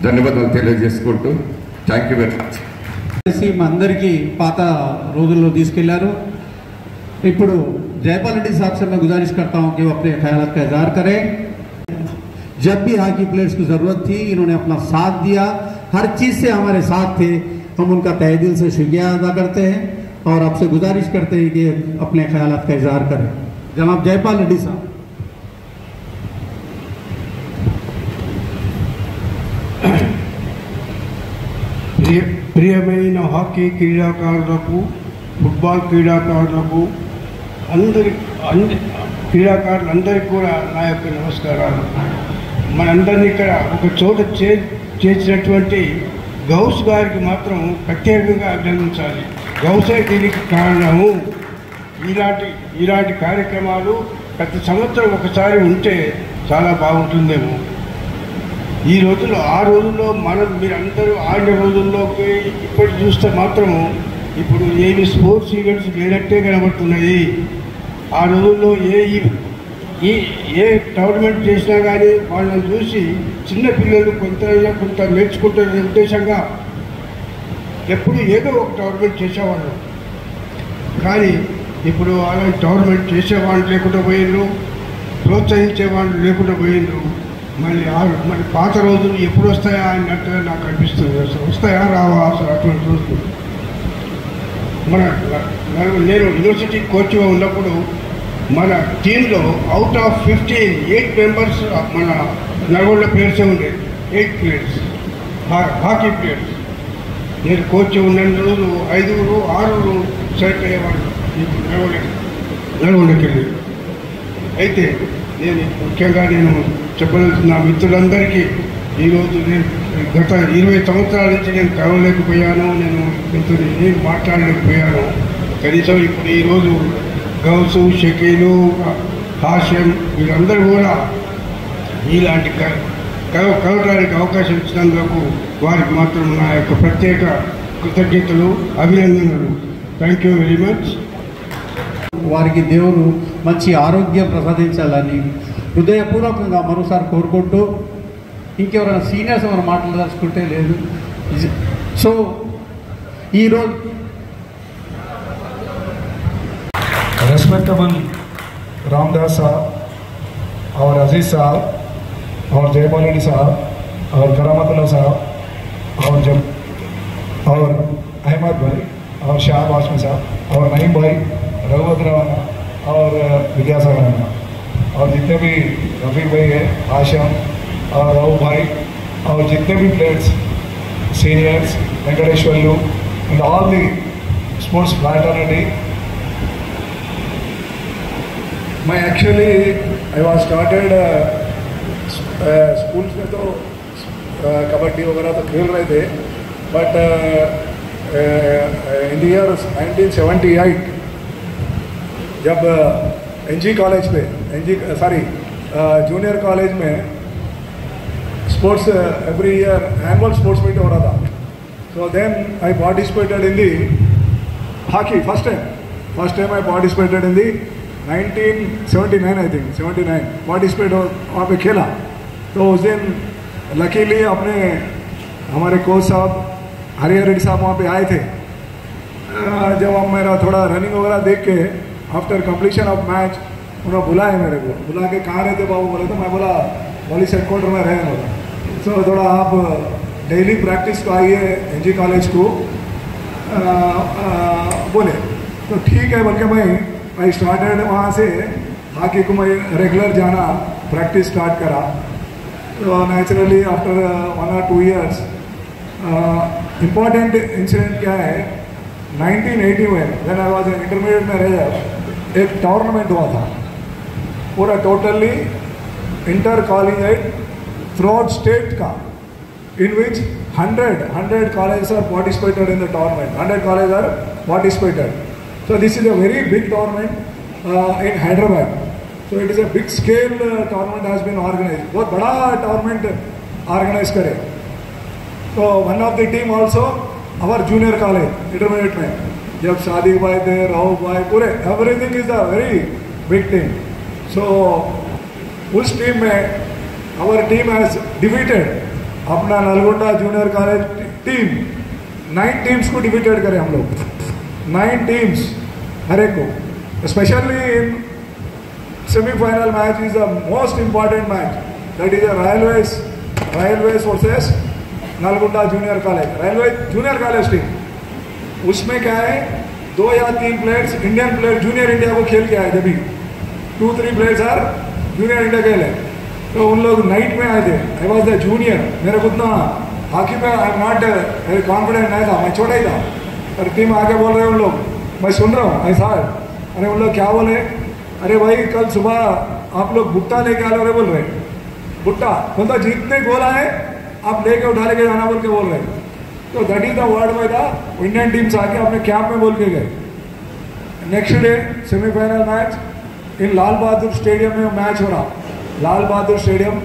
ధన్యవాదాలు తెలియజేసుకుంటూ థ్యాంక్ యూ వెరీ మచ్. మా అందరికీ పాత రోజుల్లో తీసుకెళ్లారు. इपुडु जयपाल रेड्डी साहब से मैं गुजारिश करता हूं कि वो अपने ख्यालात का इजहार करें। जब भी हॉकी प्लेयर्स की ज़रूरत थी इन्होंने अपना साथ दिया, हर चीज़ से हमारे साथ थे। हम उनका तहे दिल से शुक्रिया अदा करते हैं और आपसे गुजारिश करते हैं कि अपने ख्यालात का इजहार करें। जनाब जयपाल रेड्डी साहब। ప్రియమైన హాకీ క్రీడాకారులకు, ఫుట్బాల్ క్రీడాకారులకు, క్రీడాకారులందరికీ కూడా నా యొక్క నమస్కారాలు. మనందరినీ ఇక్కడ ఒక చోట చేర్చినటువంటి గౌస్ గారికి మాత్రం ప్రత్యేకంగా అభినందించాలి. గౌసే దీనికి కారణము. ఇలాంటి కార్యక్రమాలు ప్రతి సంవత్సరం ఒకసారి ఉంటే చాలా బాగుంటుందేమో. ఈ రోజుల్లో ఆ రోజుల్లో మీరందరూ ఆడిన రోజుల్లోకి ఇప్పటి చూస్తే మాత్రము ఇప్పుడు ఏమి స్పోర్ట్స్ ఈవెంట్స్ లేనట్టే కనబడుతున్నాయి. ఆ రోజుల్లో ఏ టోర్నమెంట్ చేసినా కానీ వాళ్ళని చూసి చిన్నపిల్లలు కొంత నేర్చుకుంటున్న ఉద్దేశంగా ఎప్పుడు ఏదో ఒక టోర్నమెంట్ చేసేవాళ్ళు. కానీ ఇప్పుడు అలాంటి టోర్నమెంట్ చేసేవాళ్ళు లేకుండా పోయిండ్రు, ప్రోత్సహించేవాళ్ళు లేకుండా పోయిండ్రు. మళ్ళీ పాత రోజులు ఎప్పుడు వస్తాయా అన్నట్టుగా నాకు అనిపిస్తుంది. అసలు వస్తాయా రావా అసలు అటువంటి రోజులు. నేను యూనివర్సిటీ కోచ్గా ఉన్నప్పుడు మన టీంలో అవుట్ ఆఫ్ 15 8 మెంబర్స్ మన నల్గొండ ప్లేయర్సే ఉండేది. 8 ప్లేయర్స్ హాకీ ప్లేయర్స్. నేను కోచ్ ఉన్న రోజు 5 6 సెలెక్ట్ అయ్యేవాళ్ళు నల్గొండకి వెళ్ళి. అయితే ముఖ్యంగా నేను చెప్పదలుచున్న మిత్రులందరికీ ఈరోజు నేను గత 20 సంవత్సరాల నుంచి నేను కలవలేకపోయాను, నేను మాట్లాడలేకపోయాను. కనీసం ఇప్పుడు ఈరోజు గౌసు, షకీలు, హాషం వీళ్ళందరూ కూడా ఇలాంటి కలవడానికి అవకాశం ఇచ్చినందుకు వారికి మాత్రం నా యొక్క ప్రత్యేక కృతజ్ఞతలు, అభినందనలు. Thank you very much. వారికి దేవుడు మంచి ఆరోగ్యం ప్రసాదించాలని హృదయపూర్వకంగా మరోసారి కోరుకుంటూ, ఇంకెవరైనా సీనియర్స్ మనం మాట్లాడదలుచుకుంటే లేదు. సో ఈరోజు रेस्पेक्टेबल रामदास साहब और अजीज साहब और जयपाल रेड्डी साहब और करामतुल्ला साहब और अहमद भाई और शाह वाशमी साहब और नईम भाई, रघुवत राणा और विद्यासागर राणा और जितने भी रफ़ीक भाई है, आशम और राव भाई और जितने भी players, seniors, Venkateshwarlu and all the sports fraternity. मैं actually I was started schools में तो कबड्डी वगैरह तो खेल रहे थे, बट इन द ईयर 1978 जब NG कॉलेज पे जूनियर कॉलेज में sports every year annual sports meet हो रहा था. So then I participated in the hockey. First time I participated in the 1979 I think 79 participate वहाँ पे खेला. तो उस दिन लकीली हमारे कोच साहब हरिहर रेड्डी साहब वहाँ पे आए थे. जब हम मेरा थोड़ा रनिंग वगैरह देख के आफ्टर कंप्लीशन ऑफ मैच उन्होंने बुलाया मेरे को, बुला के कहाँ रहते बाबू बोले. तो मैं बोला पुलिस हेडक्वार्टर में रहे बोला. सो थोड़ा आप डेली प्रैक्टिस को आइए NG कॉलेज को बोले. तो ठीक है बोल के मैं स्टार्टेड वहाँ से हॉकी को मैं रेगुलर जाना प्रैक्टिस स्टार्ट करा. तो naturally after 1 or 2 years important incident क्या है, 1980 में व्हेन आई वाज इंटरमीडिएट में रह एक टूर्नामेंट हुआ था पूरा totally inter college through out state का, इन विच 100 colleges are participated in the tournament. 100 colleges are participated. So this is a very big tournament in Hyderabad. So it is a big scale tournament has been organized. बहुत बड़ा tournament organize करे. So one of the team also our junior college intermediate में जब शादी भाई थे, राव भाई, पूरे everything is a very big team. So उस टीम में our team has defeated अपना Nalgonda junior college team 9 teams को डिफीटेड करे हम लोग. 9 टीम्स हर एक को. especially in semi-final match is the most important match. That is a Railways versus Nalgonda Junior College. Railway Junior College team. उसमें क्या है 2 या 3 players Indian player junior India को खेल के आए थे अभी 2-3 प्लेयर्स आर जूनियर इंडिया खेले तो उन लोग नाइट में आए थे आई वॉज द जूनियर मेरे को उतना हॉकी पे I am not very confident नहीं था मैं छोटा ही था और टीम आके बोल रहे हैं उन लोग मैं सुन रहा हूँ ऐसा अरे उन लोग क्या बोले अरे भाई कल सुबह आप लोग भुट्टा लेके आ रहे बोल रहे भुट्टा बोलता जितने गोल आए आप लेके उठा लेके जाना बोल के बोल रहे तो दैट इज द वर्ड में था इंडियन टीम्स आके अपने कैंप में बोल के गए next day semifinal match in Lal Bahadur stadium में मैच हो रहा Lal Bahadur stadium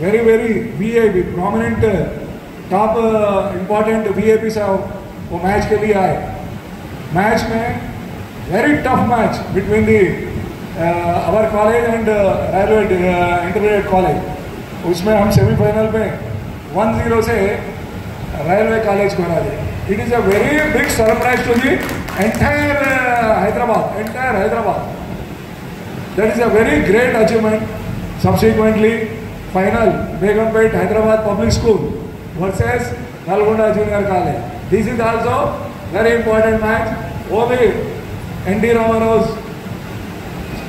very very VIP prominent top important VIP से वो मैच के लिए आए मैच में very tough match between the our college and railway intermediate college उसमें हम सेमीफाइनल में 1-0 से रेलवे कॉलेज को हरा दिया it is a very big surprise to the entire Hyderabad that is a very great achievement subsequently final Begumpet Hyderabad public school versus Nalgonda junior college this is also very important match वो भी NT. Rama Rao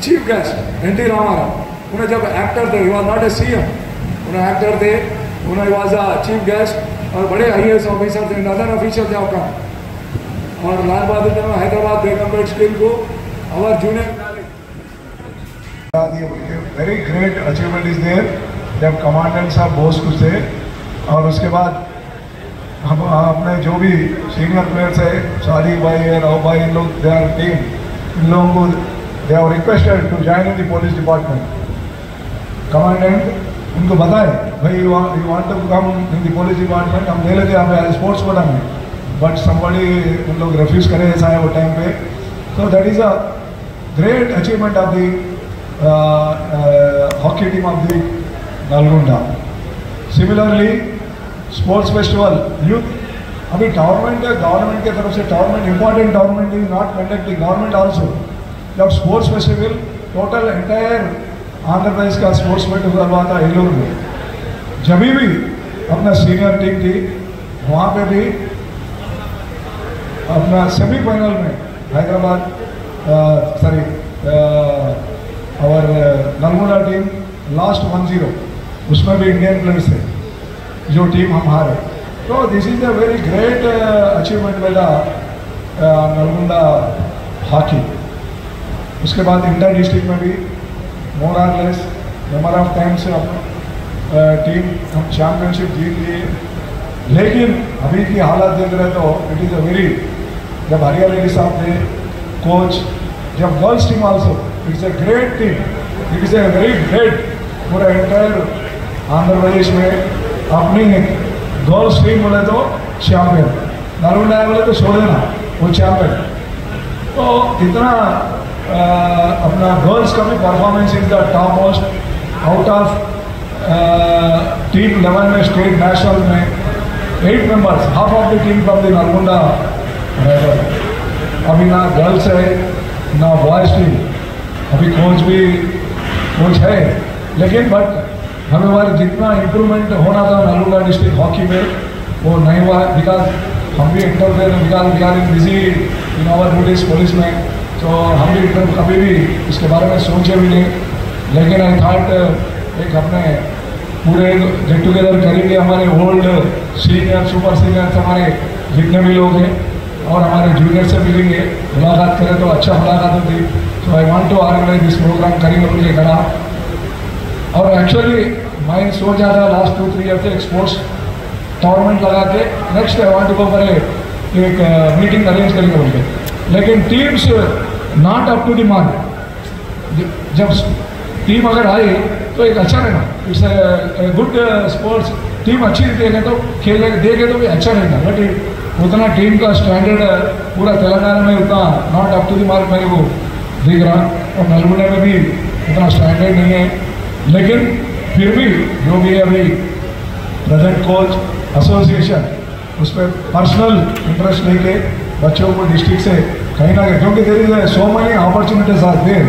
chief guest NT. Rama Rao उन्हें जब actor थे he was not a CM उन्हें actor थे उन्हें was a chief guest और बड़े IAS ऑफिसर थे नदर ऑफिसर थे आपका और लाल बहादुर में हैदराबाद बेगमपेट स्कूल को और junior very great achievement is there जब कमांडेंट साहब बोस कुछ थे और उसके बाद हम अपने जो भी सीनियर प्लेयर्स है सादी भाई है राव भाई इन लोग दे आर टीम इन लोगों को they are requested to join in the police department commandant उनको बताए भाई you want to come in the police department हम ले लेते हैं आप स्पोर्ट्स कोटा में बट समबडी उन लोग रिफ्यूज़ करे ऐसा है वो टाइम पे तो that is a great achievement of the hockey team of the Nalgonda similarly sports festival youth अभी टूर्नामेंट गवर्नमेंट की तरफ से tournament important tournament is not conducting government also जब sports festival total entire Andhra Pradesh का स्पोर्ट्स मीट हुआ था एलूर में जब भी अपना सीनियर टीम थी वहाँ पे भी अपना सेमीफाइनल में हैदराबाद सॉरी और नलगोंडा टीम लास्ट 1-0 उसमें भी इंडियन प्लेयर्स थे जो टीम हम हारे तो this is a very great achievement by the Nalgonda hockey उसके बाद इंटर डिस्ट्रिक्ट में भी more or less number of times team हम चैम्पियनशिप जीत लिए लेकिन अभी की हालत देख रहे तो इट इज़ अ वेरी जब हरिया रेड्डी साहब थे कोच जब girls team also it's a great team it is a very great पूरा एंटायर आंध्र प्रदेश में अपनी गर्ल्स टीम बोले तो चैम्पियन नलगोंडा बोले तो छोड़ देना वो चैम्पियन तो इतना अपना गर्ल्स का भी performance is the top most out of team 11 में स्टेट नेशनल में 8 members half of the team from the Nalgonda अभी ना गर्ल्स है ना बॉयज़ टीम अभी कोच है लेकिन बट हमें हमारे जितना इम्प्रूवमेंट होना था नलगोंडा डिस्ट्रिक्ट हॉकी में वो नहीं हुआ बिकॉज हम भी interfere because we are in busy in our duties police में तो हम भी कभी भी इसके बारे में सोचे भी नहीं लेकिन आई थॉट एक अपने पूरे गेट टुगेदर करेंगे हमारे ओल्ड सीनियर सुपर सीनियर हमारे जितने भी लोग हैं और हमारे जूनियर से मिलेंगे मुलाकात करें तो अच्छा मुलाकात होती तो I want to organise this programme करेंगे उनके करा और एक्चुअली मैं सोच रहा था लास्ट 2-3 ईयर से एक स्पोर्ट्स टूर्नामेंट लगा के next I want to go for एक मीटिंग अरेंज करेंगे उनके लेकिन teams not up to the mark जब टीम अगर आई तो एक अच्छा रहेगा इट्स गुड स्पोर्ट्स टीम अच्छी देखे तो खेलने देखे तो भी अच्छा रहेगा बट उतना टीम का स्टैंडर्ड पूरा तेलंगाना में उतना not up to the mark मेरे को दिख रहा और नलगोंडा में भी उतना स्टैंडर्ड नहीं है लेकिन फिर भी जो भी है अभी प्रेजेंट कोच एसोसिएशन उस पर पर्सनल इंटरेस्ट लेके बच्चों को डिस्ट्रिक्ट से कहीं ना कहीं, क्योंकि there is so many opportunities are there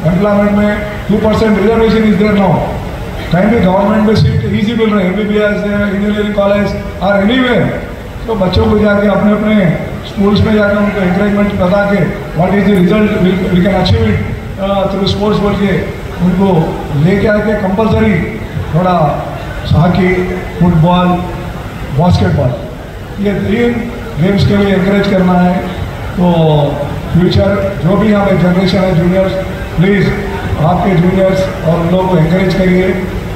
employment में 2% रिजर्वेशन इज देर नाउ, कहीं भी गवर्नमेंट में सीट ईजी मिल रहे हैं, MBBS इंजीनियरिंग कॉलेज और एनीवेयर। तो बच्चों को जाके अपने अपने स्कूल्स में जाकर उनको इंकरेजमेंट बता के what is the result we can achieve it through sports बोल के उनको लेके आके कंपलसरी थोड़ा हॉकी, फुटबॉल, बास्केटबॉल, ये 3 गेम्स के लिए इंकरेज करना है। तो फ्यूचर जो भी यहाँ पे जनरेशन है जूनियर्स, प्लीज़ आपके जूनियर्स और उन लोगों को इंकरेज करिए।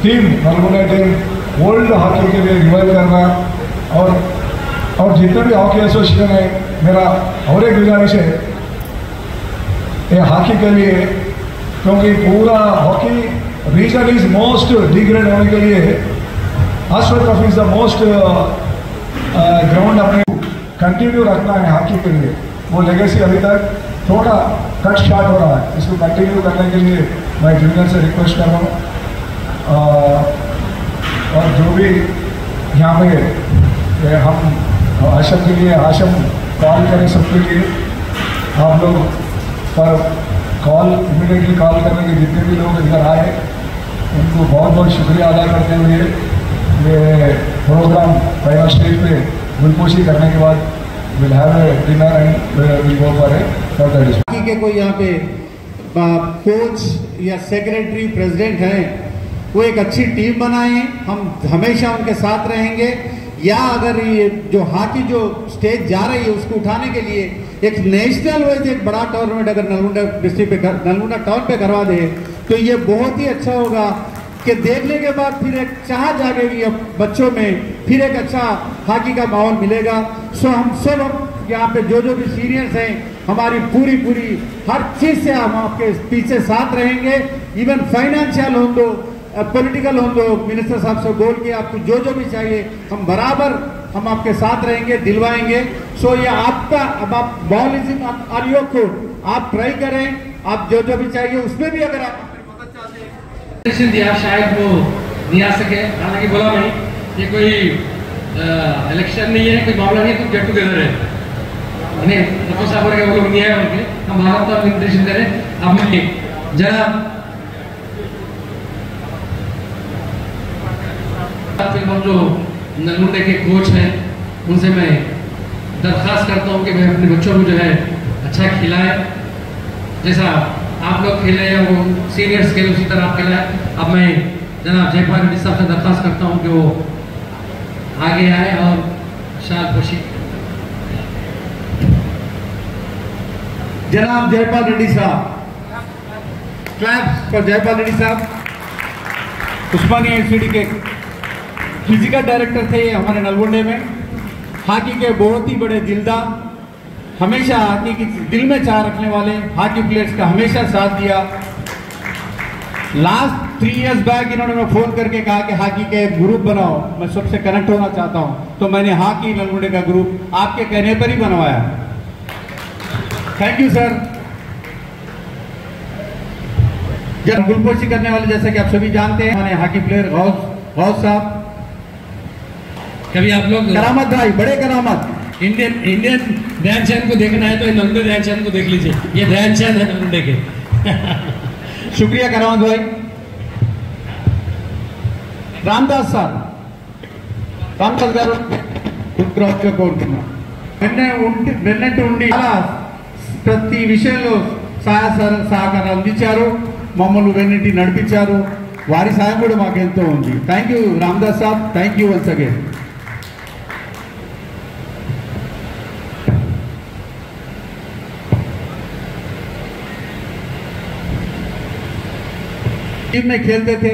Team Nalgonda team world hockey के लिए रिवाइव करना, और जितने भी हॉकी एसोसिएशन है, मेरा और एक गुजारिश है ये हॉकी के लिए, क्योंकि पूरा hockey region is most degrade होने के लिए अश्वर trophy is the most ground अपने कंटिन्यू रखना है हॉकी के लिए। वो लेगेसी अभी तक थोड़ा कट शॉर्ट हो रहा है, इसको कंटिन्यू करने के लिए मैं जूनियर से रिक्वेस्ट कर रहा हूँ। और जो भी यहाँ पे हम आशम के लिए आशम कॉल करें सबके लिए, आप लोग पर कॉल इमीडिएटली कॉल करने के जितने भी लोग इधर आए उनको बहुत बहुत शुक्रिया अदा करते हुए ये प्रोग्राम पहला स्टेज पे गुलपोशी करने के बाद will have a dinner and will go for a further discussion. के कोई यहाँ पे कोच या सेक्रेटरी प्रेसिडेंट हैं, वो एक अच्छी टीम बनाएं, हम हमेशा उनके साथ रहेंगे। या अगर ये जो हॉकी जो स्टेज जा रही है उसको उठाने के लिए एक नेशनल वाइज एक बड़ा टूर्नामेंट अगर नलगुंडा डिस्ट्रिक्ट पे, नलगुंडा टाउन पे करवा दे तो ये बहुत ही अच्छा होगा कि देखने के बाद फिर एक चाह जागेगी बच्चों में, फिर एक अच्छा हॉकी का माहौल मिलेगा। सो हम सब यहाँ पे जो भी सीनियर्स हैं, हमारी पूरी हर चीज़ से हम आपके पीछे साथ रहेंगे। इवन फाइनेंशियल हो दो, पॉलिटिकल हो दो, मिनिस्टर साहब से बोल के आपको जो भी चाहिए हम बराबर हम आपके साथ रहेंगे, दिलवाएंगे। सो ये आपका, अब आप ball is in on your court, आप ट्राई करें, आप जो भी चाहिए उसमें भी अगर आप दिया शायद वो नहीं आ सके। हालांकि बोला मैं ये कोई इलेक्शन नहीं है, कोई मामला नहीं है, तो गेट टुगेदर है। नहीं साहब के वो लोग नहीं आए उनके, हम भारत का निर्देशन करें। अब मैं जरा फिर जो नलगुंडे के कोच हैं उनसे मैं दरख्वास्त करता हूँ कि मैं अपने बच्चों को जो है अच्छा खिलाए, जैसा आप लोग खेले या वो सीनियर्स खेले उसी तरह आप खिलाए। अब मैं जनाब जयपाल रेड्डी साहब से दरख्वास्त करता हूँ कि वो आगे आए और शायद खुशी। जनाब जयपाल रेड्डी साहब, क्लैप्स फॉर जयपाल रेड्डी साहब। उस्मानिया यूनिवर्सिटी के फिजिकल डायरेक्टर थे हमारे नलगुंडे में, हॉकी के बहुत ही बड़े दिलदार, हमेशा हॉकी की दिल में चाह रखने वाले, हॉकी प्लेयर्स का हमेशा साथ दिया। लास्ट 3 इयर्स बैक इन्होंने मैं फोन करके कहा कि हॉकी के ग्रुप बनाओ, मैं सबसे कनेक्ट होना चाहता हूं, तो मैंने हॉकी नलगुंडे का ग्रुप आपके कहने पर ही बनवाया। Thank you sir. जब गुलपोशी करने वाले जैसा कि आप सभी जानते हैं हमारे हॉकी प्लेयर गौस साहब, कभी आप लोग करामत भाई, बड़े करामत। इंडियन ध्यानचंद को देखना है तो नलगुंडे ध्यानचंद को देख लीजिए, ये ध्यानचंद है नलगुंडे के। शुक्रिया करामत भाई। रामदास साहब, रामदास గారు ఉగ్రహత్య కోరుతున్నా నిన్నటి ఉండి ప్రతి విషయంలో సహకారం అందించారు, మమ్మల్ని వెన్నిటి నడిపించారు, వారి సాయం కూడా మాకు ఎంతో ఉంది। Thank you Ramadas sahab, thank you once again. Team में खेलते थे,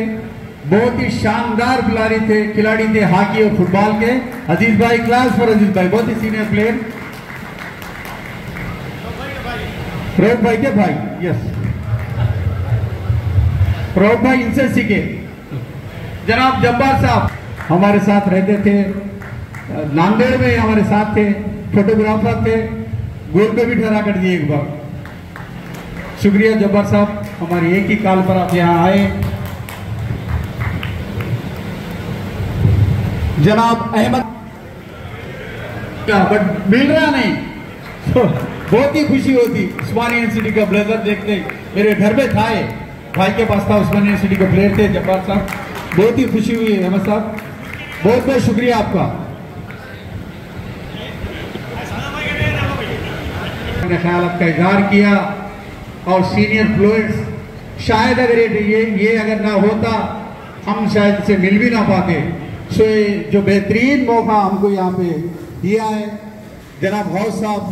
बहुत ही शानदार खिलाड़ी थे हॉकी और फुटबॉल के। अजीज भाई, क्लास फॉर अजीज भाई, बहुत ही सीनियर प्लेयर। प्रौढ़ भाई के भाई, यस प्रौढ़ भाई इनसे सीखे। जनाब जब्बार साहब हमारे साथ रहते थे, नांदेड़ में हमारे साथ थे, फोटोग्राफर थे, गोल पे भी ठहरा कर दिए एक बार। शुक्रिया जब्बार साहब, हमारी एक ही कॉल पर आप यहाँ आए। जनाब अहमद, बट मिल रहा नहीं, तो बहुत ही खुशी होती उस्मानिया यूनिवर्सिटी का ब्लेजर देखते। मेरे घर में था, भाई के पास था, उस्मानिया यूनिवर्सिटी के प्लेयर थे जब्बार साहब। बहुत ही खुशी हुई है अहमद साहब, बहुत बहुत शुक्रिया आपका। ख्याल आपका इजहार किया और सीनियर प्लेयर्स शायद अगर ये अगर ना होता हम शायद से मिल भी ना पाते। सो जो बेहतरीन मौका हमको यहाँ पे दिया है जनाब गौस साहब,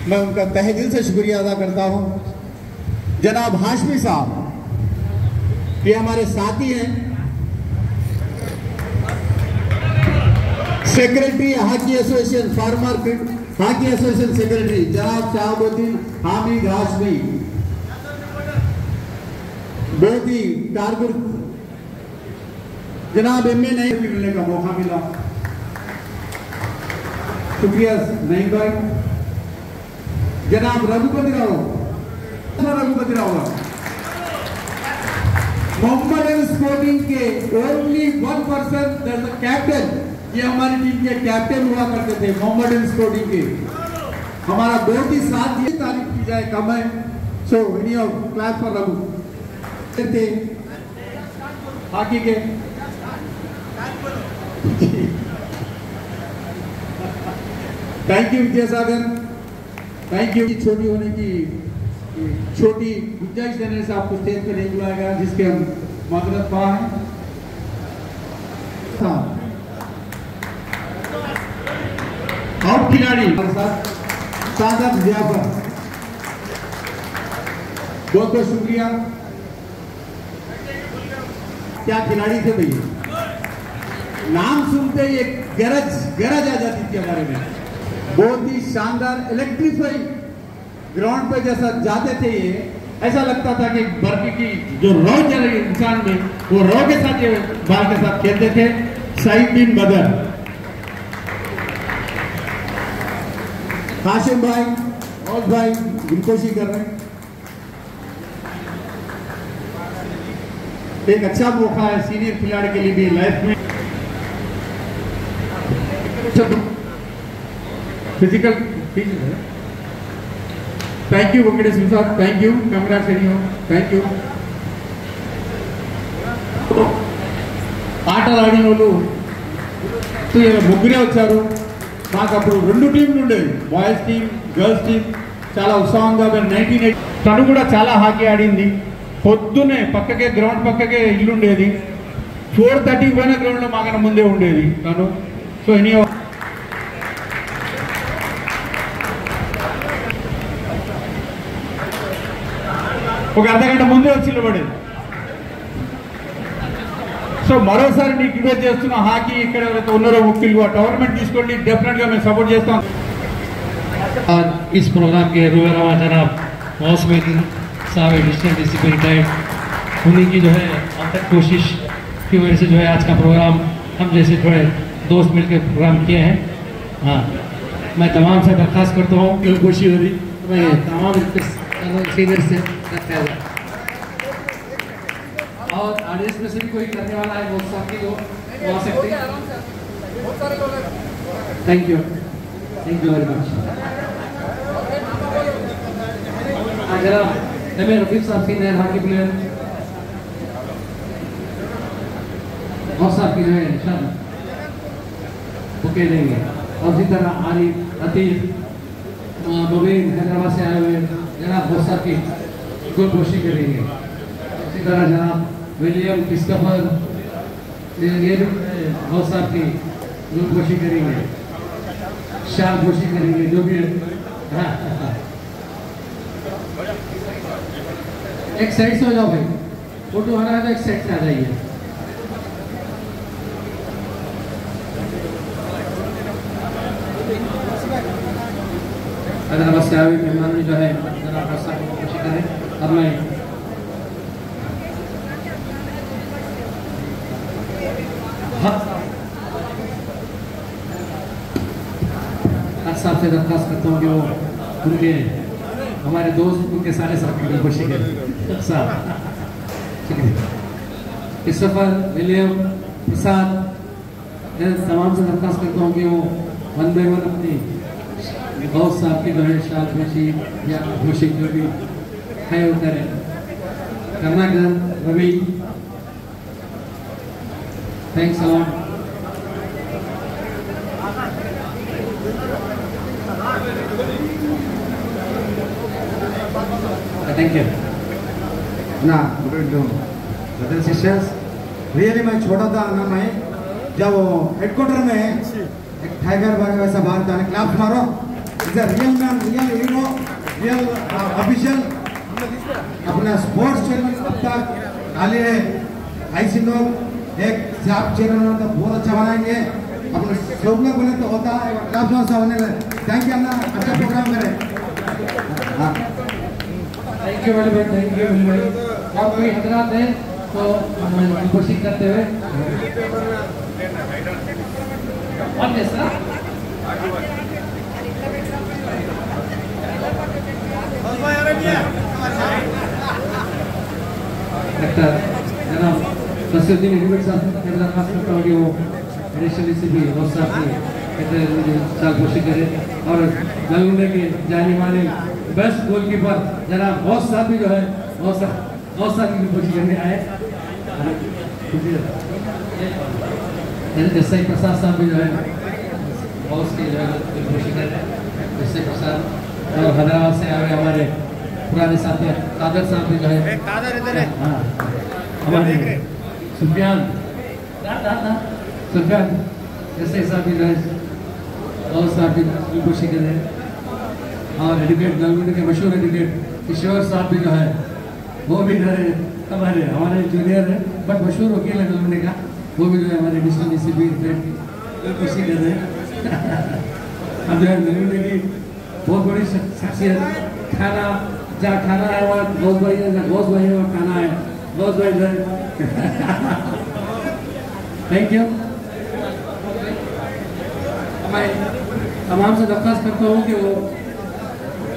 मैं उनका तहे दिल से शुक्रिया अदा करता हूँ। जनाब हाशमी साहब ये हमारे साथी हैं, secretary hockey association, farmer hockey association secretary जनाब शहाबुद्दीन हामिद हाशमी, बहुत ही कारगर जनाब एमए नहीं मिलने का मौका मिला, शुक्रिया नहीं भाई। जनाब रघुपति राव मोहम्मदन स्पोर्टिंग के ओनली 1 पर्सन कैप्टन, ये हमारी टीम के कैप्टन हुआ करते थे मोहम्मदन स्पोर्टिंग के। हमारा बहुत ही साथ ये तारीफ की जाए कम है। So any class for Raghu थे हॉकी के। Thank you Vidyasagar, thank you. छोटी होने की छोटी गुंजाइश देने से आपको स्टेज पे नहीं बुलाया गया, जिसके हम माजरत पा हैं। आउट खिलाड़ी हमारे साथ सादत ज़ियाफत, बहुत बहुत शुक्रिया। क्या खिलाड़ी थे भैया, नाम सुनते ही एक गरज आ जाती थी हमारे में। बहुत ही शानदार इलेक्ट्रीफाई ग्राउंड पे जैसा जाते थे ये, ऐसा लगता था कि बर्फी की जो रौ चल रही इंसान में, वो रौ के साथ बाल के साथ खेलते थे। सईद बिन बदर, हाशिम भाई और भाई गुलकोशी कर रहे हैं। एक अच्छा मौका है सीनियर खिलाड़ी के लिए भी लाइफ में। फिजिकल थैंक यू वेंकटेश साहब, thank you congratulation, thank you. ఆటలు ఆడిన వాళ్ళు ముగ్గురే వచ్చారు. మాకు అప్పుడు 2 టీంలు ఉండేవి, బాయ్స్ టీం గర్ల్స్ టీం. చాలా ఉత్సాహంగా 1980 తను కూడా చాలా హాకీ ఆడింది. పొద్దునే పక్కకే గ్రౌండ్ పక్కకే ఇల్లు ఉండేది. 4:30 పైన గ్రౌండ్లో మాకన్నా ముందే ఉండేది తను. సో ఎనీ ఒక అర్ధగంట ముందే వచ్చి నిలబడేది. సో మరోసారి నీకు రిక్వెస్ట్ చేస్తున్నా, హాకీ ఇక్కడ ఎవరైతే ఉన్నారో ముఖ్యులు ఆ టోర్నమెంట్ తీసుకోండి, डेफिनेट గా మేము सपोर्ट చేస్తాం. इस प्रोग्राम के रूबेरवा जनाब मौसमी साहब एडिशनल डीसीपी रिटायर्ड, उन्हीं की जो है अंतक कोशिश की वजह से जो है आज का प्रोग्राम हम जैसे थोड़े दोस्त मिलकर प्रोग्राम किए हैं। हाँ, मैं तमाम से दरख्वास्त करता हूँ कि कोशिश हो रही मैं तमाम सीनियर से और ऑडियंस में से भी कोई करने वाला है वो साथी को आ सकते हैं। Thank you very much. जनाब एमए रफीक साहब सीनियर हॉकी प्लेयर और साहब की जो है निशान ओके देंगे। और इसी तरह आरिफ अतीफ मुबीन हैदराबाद से आए हुए जनाब बहुत साहब की गोलकोशी करेंगे। इसी तरह जनाब विलियम क्रिस्टोफर ये बहुत साहब की गोलकोशी करेंगे, शाह घोषी करेंगे जो भी। एक साइड से हो जाओ भाई, फोटो आ रहा है तो एक साइड से आ जाइए। हैदराबाद से आए मेहमान ने जो है जरा को कोशिश करें। अब मैं साहब से दरख्वास्त करता हूँ कि वो उनके हमारे दोस्त उनके सारे साथ की कोशिश करें। साहब इस सफर विलियम प्रसाद तमाम से दरख्वास्त करता हूँ कि वो 1 by 1 अपनी गौस साहब की जो है शाल खुशी या खुशी जो भी है वो करें। Karnataka Ravi, thanks a lot. Thank you. ना ब्रदर सिस्टर्स, रियली मैं छोटा था ना, मैं जब हेडक्वार्टर में एक टाइगर बाग वैसा बात था, क्लैप्स मारो। Is a real man, real hero, real official. अपना स्पोर्ट्स चैनल अब तक आले है, ऐसे लोग एक साफ चैनल तो बहुत अच्छा बनाएंगे। अपने सब लोग बोले तो होता है, क्लैप्स होने में। थैंक यू अल्लाह, अच्छा प्रोग्राम करें। हाँ thank you very much, thank you very much. और कोई हजरात है तो हम कोशिश करते हुए और जैसा डॉक्टर जनाब फसलुद्दीन एडवर्ड साहब के दरखास्त करता हूँ कि वो एडिशनल से भी बहुत साहब कहते साल कोशिश करें। और नलगुंडे के जाने माने बेस्ट गोलकीपर जनाब गौस साहब भी जो है गौस साहब की कोशिश करने आए। एस आई प्रसाद साहब भी जो है गौस की जो है कोशिश कर रहे हैं। एस आई प्रसाद और हैदराबाद से आए हमारे पुराने साथी कादर साहब भी जो है, हाँ हमारे सुफियान एस आई साहब भी जो है गौस साहब की कोशिश कर रहे हैं। और एडवोकेट नलगुंडे के मशहूर एडवोकेट किशोर साहब भी जो है वो भी जो है हमारे जूनियर है बट मशहूर वकील है नलगुंडे का, वो भी जो है हमारे एडिशनल डीसीपी कोशिश कर रहे हैं। अब जो है नलगुंडे की बहुत बड़ी शख्सियत, खाना जहाँ खाना है वहाँ गौस भाई है, जहाँ गौस भाई है वहाँ खाना है, गौस भाई जो है। Thank you. मैं तमाम से दरख्वास्त करता हूँ कि वो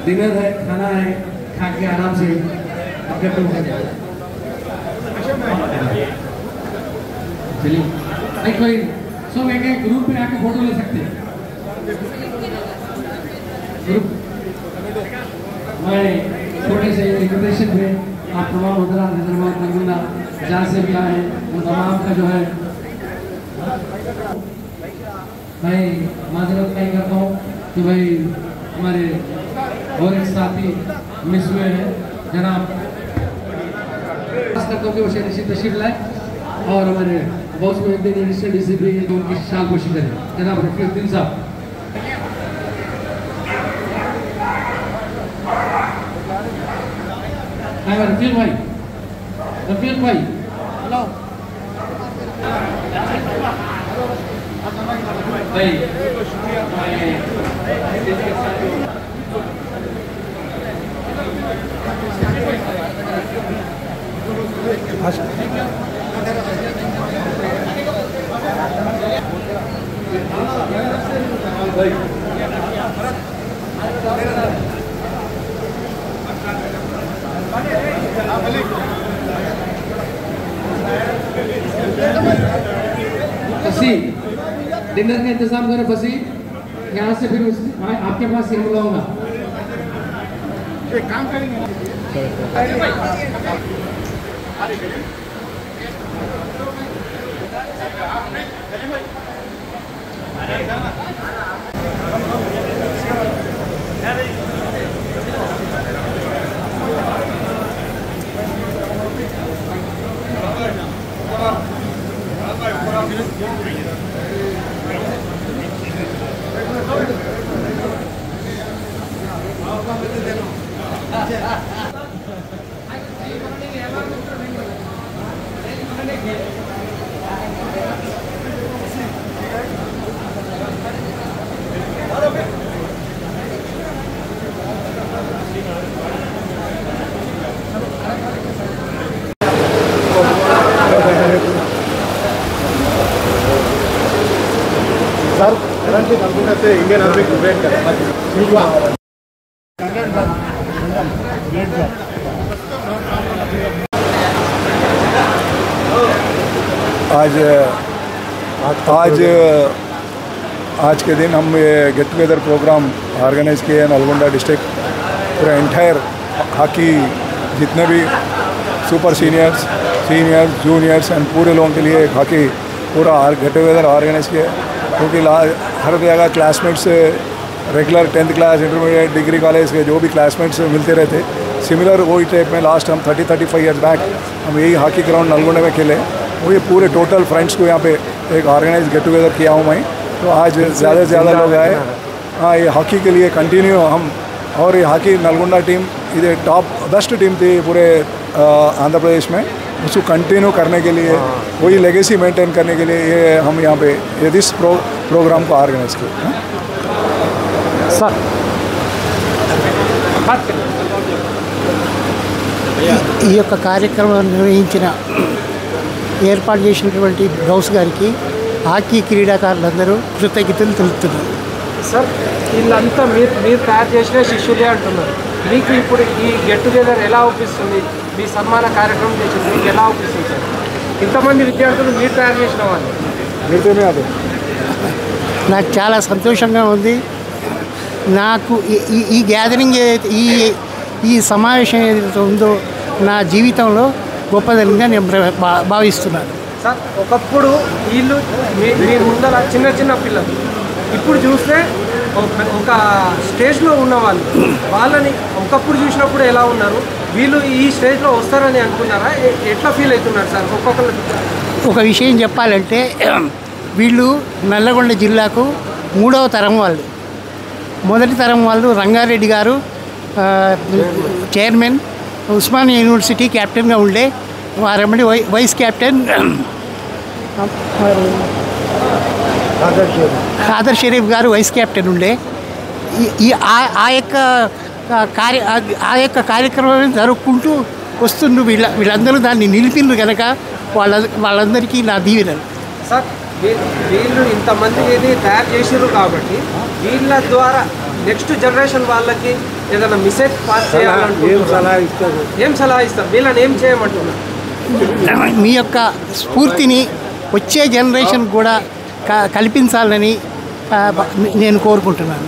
डिनर है, खाना है, खा के आराम से अपने चलिए कोई सब एक ग्रुप में आके फोटो ले सकते हैं। ग्रुप मैं छोटे से इन्विटेशन पे आप तमाम हजरात हैदराबाद नलगुंडा जहाँ से भी आए वो तमाम का जो है मैं माजरत नहीं करता हूँ कि भाई हमारे और एक साथी मिस हुए हैं जनाब करता हूँ कि वो तशरीफ लाए और हमारे बहुत में एडिशनल डीसीपी उनकी शाल कोशिश करें जनाब रफीउद्दीन साहब। रफीक भाई, रफीक भाई हेलो फसी डिनर का इंतजाम करें। फसी यहाँ से फिर आपके पास ही बुलाऊंगा। एक काम करेंगे सर करंटली नलगुंडा से इंडियन आर्मी को ग्रेड करें। आज के दिन हम ये गेट टुगेदर प्रोग्राम ऑर्गेनाइज किए हैं नलगोंडा डिस्ट्रिक्ट पूरा एंटायर हॉकी जितने भी सुपर सीनियर्स जूनियर्स एंड पूरे लोगों के लिए हॉकी पूरा गेट टुगेदर ऑर्गेनाइज किया क्योंकि हर जगह classmates regular 10th class intermediate degree college के जो भी क्लासमेट्स मिलते रहते सिमिलर वही टाइप में लास्ट हम 30-35 ईयर्स बैक हम यही हॉकी ग्राउंड नलगोंडा में खेले वही पूरे टोटल फ्रेंड्स को यहाँ पे एक ऑर्गेनाइज गेट टुगेदर किया हूँ मैं तो आज ज़्यादा से ज़्यादा लोग आए हाँ ये हॉकी के लिए कंटिन्यू हम और ये हॉकी नलगोंडा टीम ये टॉप बेस्ट टीम थी पूरे आंध्र प्रदेश में उसको कंटिन्यू करने के लिए वही लेगेसी मेंटेन करने के लिए ये हम यहाँ पे ये दिस प्रोग्राम को ऑर्गेनाइज किया सर ఈ యొక్క కార్యక్రమం నిర్వహించిన ఏర్పాటు చేసినటువంటి గౌస్ గారికి హాకీ క్రీడాకారులందరూ కృతజ్ఞతలు తెలుపుతున్నారు. సార్ వీళ్ళంతా మీరు తయారు చేసిన శిష్యులే అంటున్నారు. మీకు ఇప్పుడు ఈ గెట్ టుగెదర్ ఎలా అనిపిస్తుంది? మీ సన్మాన కార్యక్రమం చేసింది మీకు ఎలా అనిపిస్తుంది సార్? ఇంతమంది విద్యార్థులు మీరు తయారు చేసిన వాళ్ళు నాకు చాలా సంతోషంగా ఉంది. నాకు ఈ గ్యాదరింగ్ ఈ సమావేశం ఏదైతే ఉందో నా జీవితంలో గొప్పదనంగా నేను భావిస్తున్నాను. సార్ ఒకప్పుడు వీళ్ళు మీ ముందర చిన్న పిల్లలు ఇప్పుడు చూస్తే ఒక స్టేజ్లో ఉన్నవాళ్ళు వాళ్ళని ఒకప్పుడు చూసినప్పుడు ఎలా ఉన్నారు వీళ్ళు ఈ స్టేజ్లో వస్తారని అనుకున్నారా? ఎట్లా ఫీల్ అవుతున్నారు సార్ ఒక్కొక్కరు? ఒక విషయం చెప్పాలంటే వీళ్ళు నల్లగొండ జిల్లాకు 3వ తరం వాళ్ళు. మొదటి తరం వాళ్ళు రంగారెడ్డి గారు చైర్మన్ ఉస్మానియా యూనివర్సిటీ క్యాప్టెన్గా ఉండే వారమ్మడి వైస్ క్యాప్టెన్ ఆదర్ షరీఫ్ గారు వైస్ క్యాప్టెన్ ఉండే ఆ యొక్క కార్యక్రమం జరుపుకుంటూ వస్తుండ్రు. వీళ్ళందరూ దాన్ని నిలిపిండ్రు కనుక వాళ్ళందరికీ నా దీవెనలు. సార్ వీళ్ళు ఇంతమంది ఏది తయారు చేసారు కాబట్టి వీళ్ళ ద్వారా నెక్స్ట్ జనరేషన్ వాళ్ళకి ఏదైనా మెసేజ్ పాస్ చేయాలంటున్నారు. ఏం సలహా ఇస్తారు? వీళ్ళని ఏం చేయమంటున్నారు? మీ యొక్క స్ఫూర్తిని వచ్చే జనరేషన్ కూడా కల్పించాలని నేను కోరుకుంటున్నాను.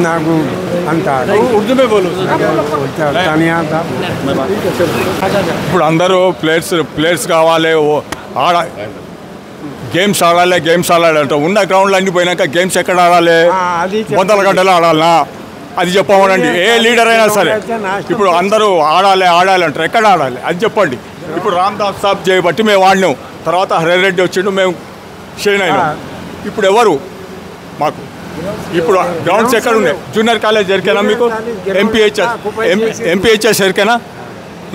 నాకు అంత ఇప్పుడు అందరూ ప్లేయర్స్ కావాలి, గేమ్స్ ఆడాలి అంట. ఉన్న గ్రౌండ్లు అన్ని పోయినాక గేమ్స్ ఎక్కడ ఆడాలి? 100 గంటలు ఆడాలనా? అది చెప్పమనండి. ఏ లీడర్ అయినా సరే ఇప్పుడు అందరూ ఆడాలి అంటారు. ఎక్కడ ఆడాలి అది చెప్పండి. ఇప్పుడు రామ్దాస్ సాబ్ చేయబట్టి మేము ఆడినాం, తర్వాత హరిరెడ్డి వచ్చిండు, మేము షైన్ అయినాం. ఇప్పుడు ఎవరు మాకు ఇప్పుడు గ్రౌండ్స్ ఎక్కడ ఉన్నాయి? జూనియర్ కాలేజ్ ఎరికేనా మీకు? ఎంపీహెచ్ఎస్ ఎరికేనా?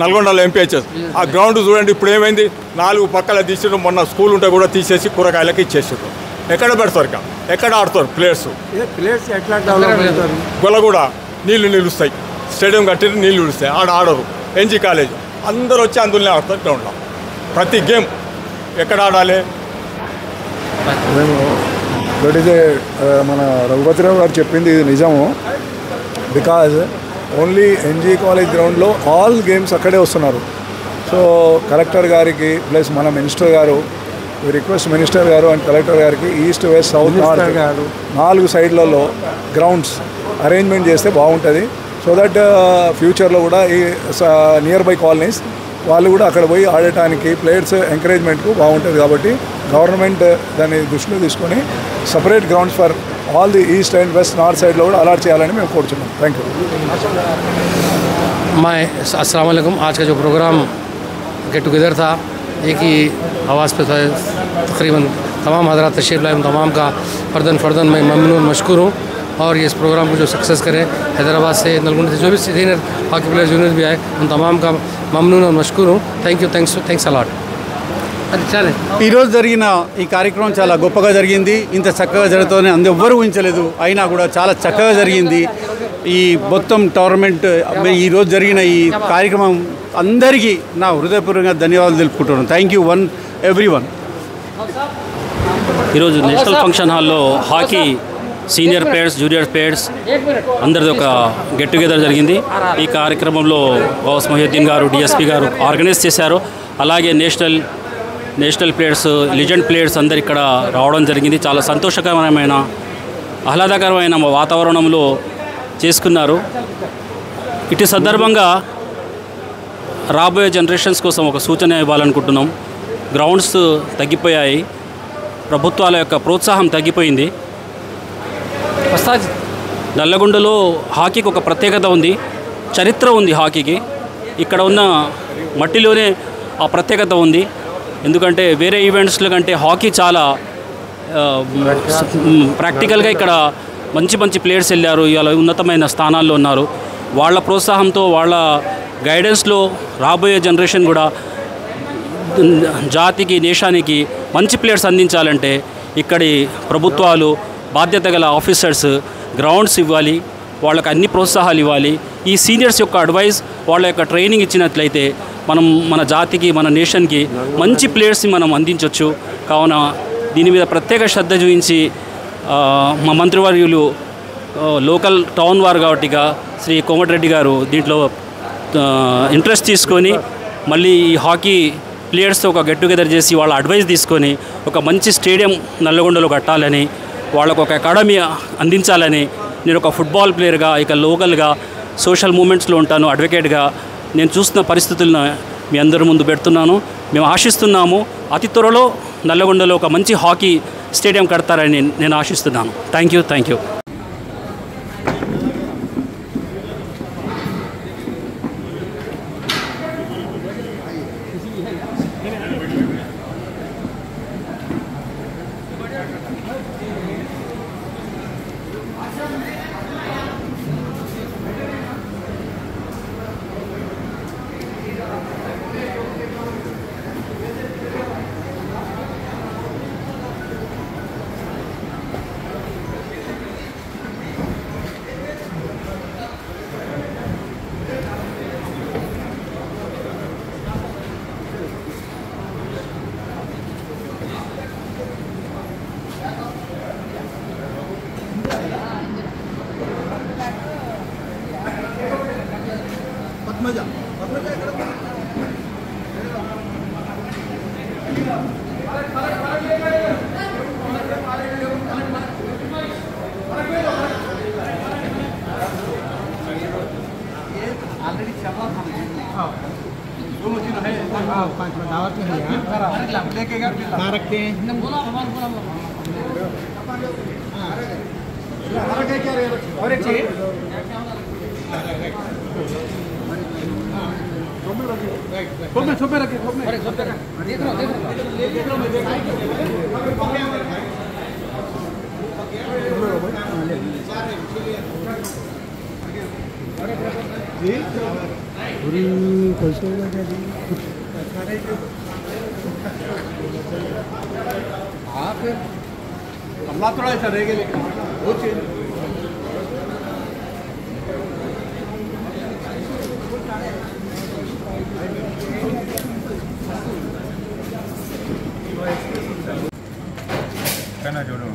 నల్గొండలో ఎంపీహెచ్ఎస్ ఆ గ్రౌండ్ చూడండి. ఇప్పుడు ఏమైంది? 4 పక్కల తీసిరు. మొన్న స్కూల్ ఉంటే కూడా తీసేసి కూరగాయలకి ఇచ్చేసారు. ఎక్కడ పెడతారు? ఎక్కడ ఆడతారు ప్లేయర్స్? గొల్లగూడ నీళ్లు నిలుస్తాయి, స్టేడియం కట్టిన నీళ్ళు నిలుస్తాయి, ఆడరు. ఎన్జీ కాలేజ్ అందరూ వచ్చి అందులోనే ఆడతారు గ్రౌండ్లో. ప్రతి గేమ్ ఎక్కడ ఆడాలి? ఒకటిదే మన రఘుపతిరావు గారు చెప్పింది ఇది నిజము. బికాజ్ ఓన్లీ ఎన్జీ కాలేజ్ గ్రౌండ్లో ఆల్ గేమ్స్ అక్కడే వస్తున్నారు. సో కలెక్టర్ గారికి ప్లస్ మన మినిస్టర్ గారు రిక్వెస్ట్ మినిస్టర్ గారు అండ్ కలెక్టర్ గారికి ఈస్ట్ వెస్ట్ సౌత్ నార్త్ 4 సైడ్లలో గ్రౌండ్స్ అరేంజ్మెంట్ చేస్తే బాగుంటుంది. సో దట్ ఫ్యూచర్లో కూడా ఈ నియర్ బై కాలనీస్ వాళ్ళు కూడా అక్కడ పోయి ఆడటానికి ప్లేయర్స్ ఎంకరేజ్మెంట్కు బాగుంటుంది. కాబట్టి గవర్నమెంట్ దాన్ని దృష్టిలో తీసుకొని separate grounds for all the east and west north సైడ్లో కూడా అలాట్ చేయాలని మేము కోరుచున్నాం. Thank you. अस्सलाम वालेकुम. आज का जो प्रोग्राम गेट टुगेदर था एक ही आवाज़ पे था. तकरीबन तमाम हज़रात तशरीफ़ लाए, तमाम का फ़र्दन मैं ममनून मशकूर हूँ. और ये इस प्रोग्राम को जो सक्सेस करें हैदराबाद से नलगोंडा से जो भी सीनियर हॉकी प्लेयर्स जूनियर भी आए उन तमाम का ममनून और मशकूर हूँ. Thanks a lot. ఈరోజు జరిగిన ఈ కార్యక్రమం చాలా గొప్పగా జరిగింది. ఇంత చక్కగా జరుగుతుందని అందరూ ఊహించలేదు. అయినా కూడా చాలా చక్కగా జరిగింది. ఈ మొత్తం టోర్నమెంట్ ఈరోజు జరిగిన ఈ కార్యక్రమం అందరికీ నా హృదయపూర్వకంగా ధన్యవాదాలు తెలుపుకుంటున్నాను. Thank you everyone. ఈరోజు నేషనల్ ఫంక్షన్ హాల్లో hockey senior players junior players అందరిది ఒక గెట్ టుగెదర్ జరిగింది. ఈ కార్యక్రమంలో గౌస్ మొహియుద్దీన్ గారు డిఎస్పీ గారు ఆర్గనైజ్ చేశారు. అలాగే national national players, legend players అందరు ఇక్కడ రావడం జరిగింది. చాలా సంతోషకరమైన ఆహ్లాదకరమైన వాతావరణంలో చేసుకున్నారు. ఇటు సందర్భంగా రాబోయే జనరేషన్స్ కోసం ఒక సూచన ఇవ్వాలనుకుంటున్నాం. గ్రౌండ్స్ తగ్గిపోయాయి, ప్రభుత్వాల యొక్క ప్రోత్సాహం తగ్గిపోయింది. నల్లగొండలో హాకీకి ఒక ప్రత్యేకత ఉంది, చరిత్ర ఉంది హాకీకి. ఇక్కడ ఉన్న మట్టిలోనే ఆ ప్రత్యేకత ఉంది. ఎందుకంటే వేరే ఈవెంట్స్ల కంటే హాకీ చాలా ప్రాక్టికల్గా ఇక్కడ మంచి మంచి ప్లేయర్స్ వెళ్ళారు, ఇలా ఉన్నతమైన స్థానాల్లో ఉన్నారు. వాళ్ళ ప్రోత్సాహంతో, వాళ్ళ గైడెన్స్లో రాబోయే జనరేషన్ కూడా జాతికి, దేశానికి మంచి ప్లేయర్స్ అందించాలంటే ఇక్కడి ప్రభుత్వాలు, బాధ్యత గల ఆఫీసర్స్ గ్రౌండ్స్ ఇవ్వాలి, వాళ్ళకి అన్ని ప్రోత్సాహాలు ఇవ్వాలి. ఈ సీనియర్స్ యొక్క అడ్వైస్, వాళ్ళ యొక్క ట్రైనింగ్ ఇచ్చినట్లయితే మనం మన జాతికి, మన నేషన్కి మంచి ప్లేయర్స్ని మనం అందించవచ్చు. కావున దీని మీద ప్రత్యేక శ్రద్ధ చూపించి మా మంత్రివర్యులు లోకల్ టౌన్ వారు కాబట్టిగా శ్రీ కోమటిరెడ్డి గారు దీంట్లో ఇంట్రెస్ట్ తీసుకొని మళ్ళీ ఈ హాకీ ప్లేయర్స్తో ఒక గెట్ టుగెదర్ చేసి వాళ్ళ అడ్వైస్ తీసుకొని ఒక మంచి స్టేడియం నల్లగొండలో కట్టాలని, వాళ్ళకు ఒక అకాడమీ అందించాలని, నేను ఒక ఫుట్బాల్ ప్లేయర్గా, ఇక లోకల్గా సోషల్ మూమెంట్స్లో ఉంటాను, అడ్వకేట్గా నేను చూస్తున్న పరిస్థితులను మీ అందరి ముందు పెడుతున్నాను. మేము ఆశిస్తున్నాము అతి త్వరలో నల్లగొండలో ఒక మంచి హాకీ స్టేడియం కడతారని నేను ఆశిస్తున్నాను. Thank you. थोड़ा ऐसा रह गया लेकिन वो चीज कहना जोड़ो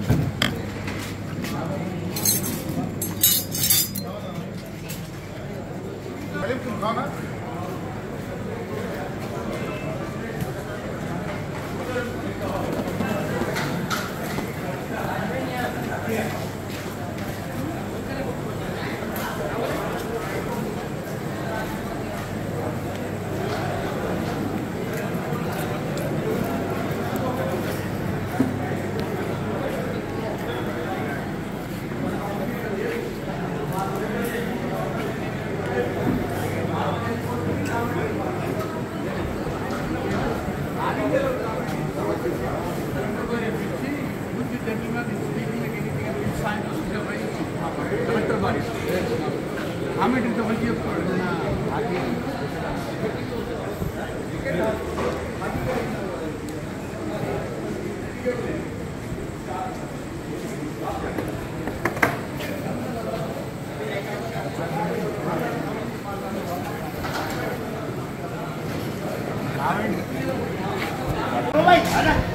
Right.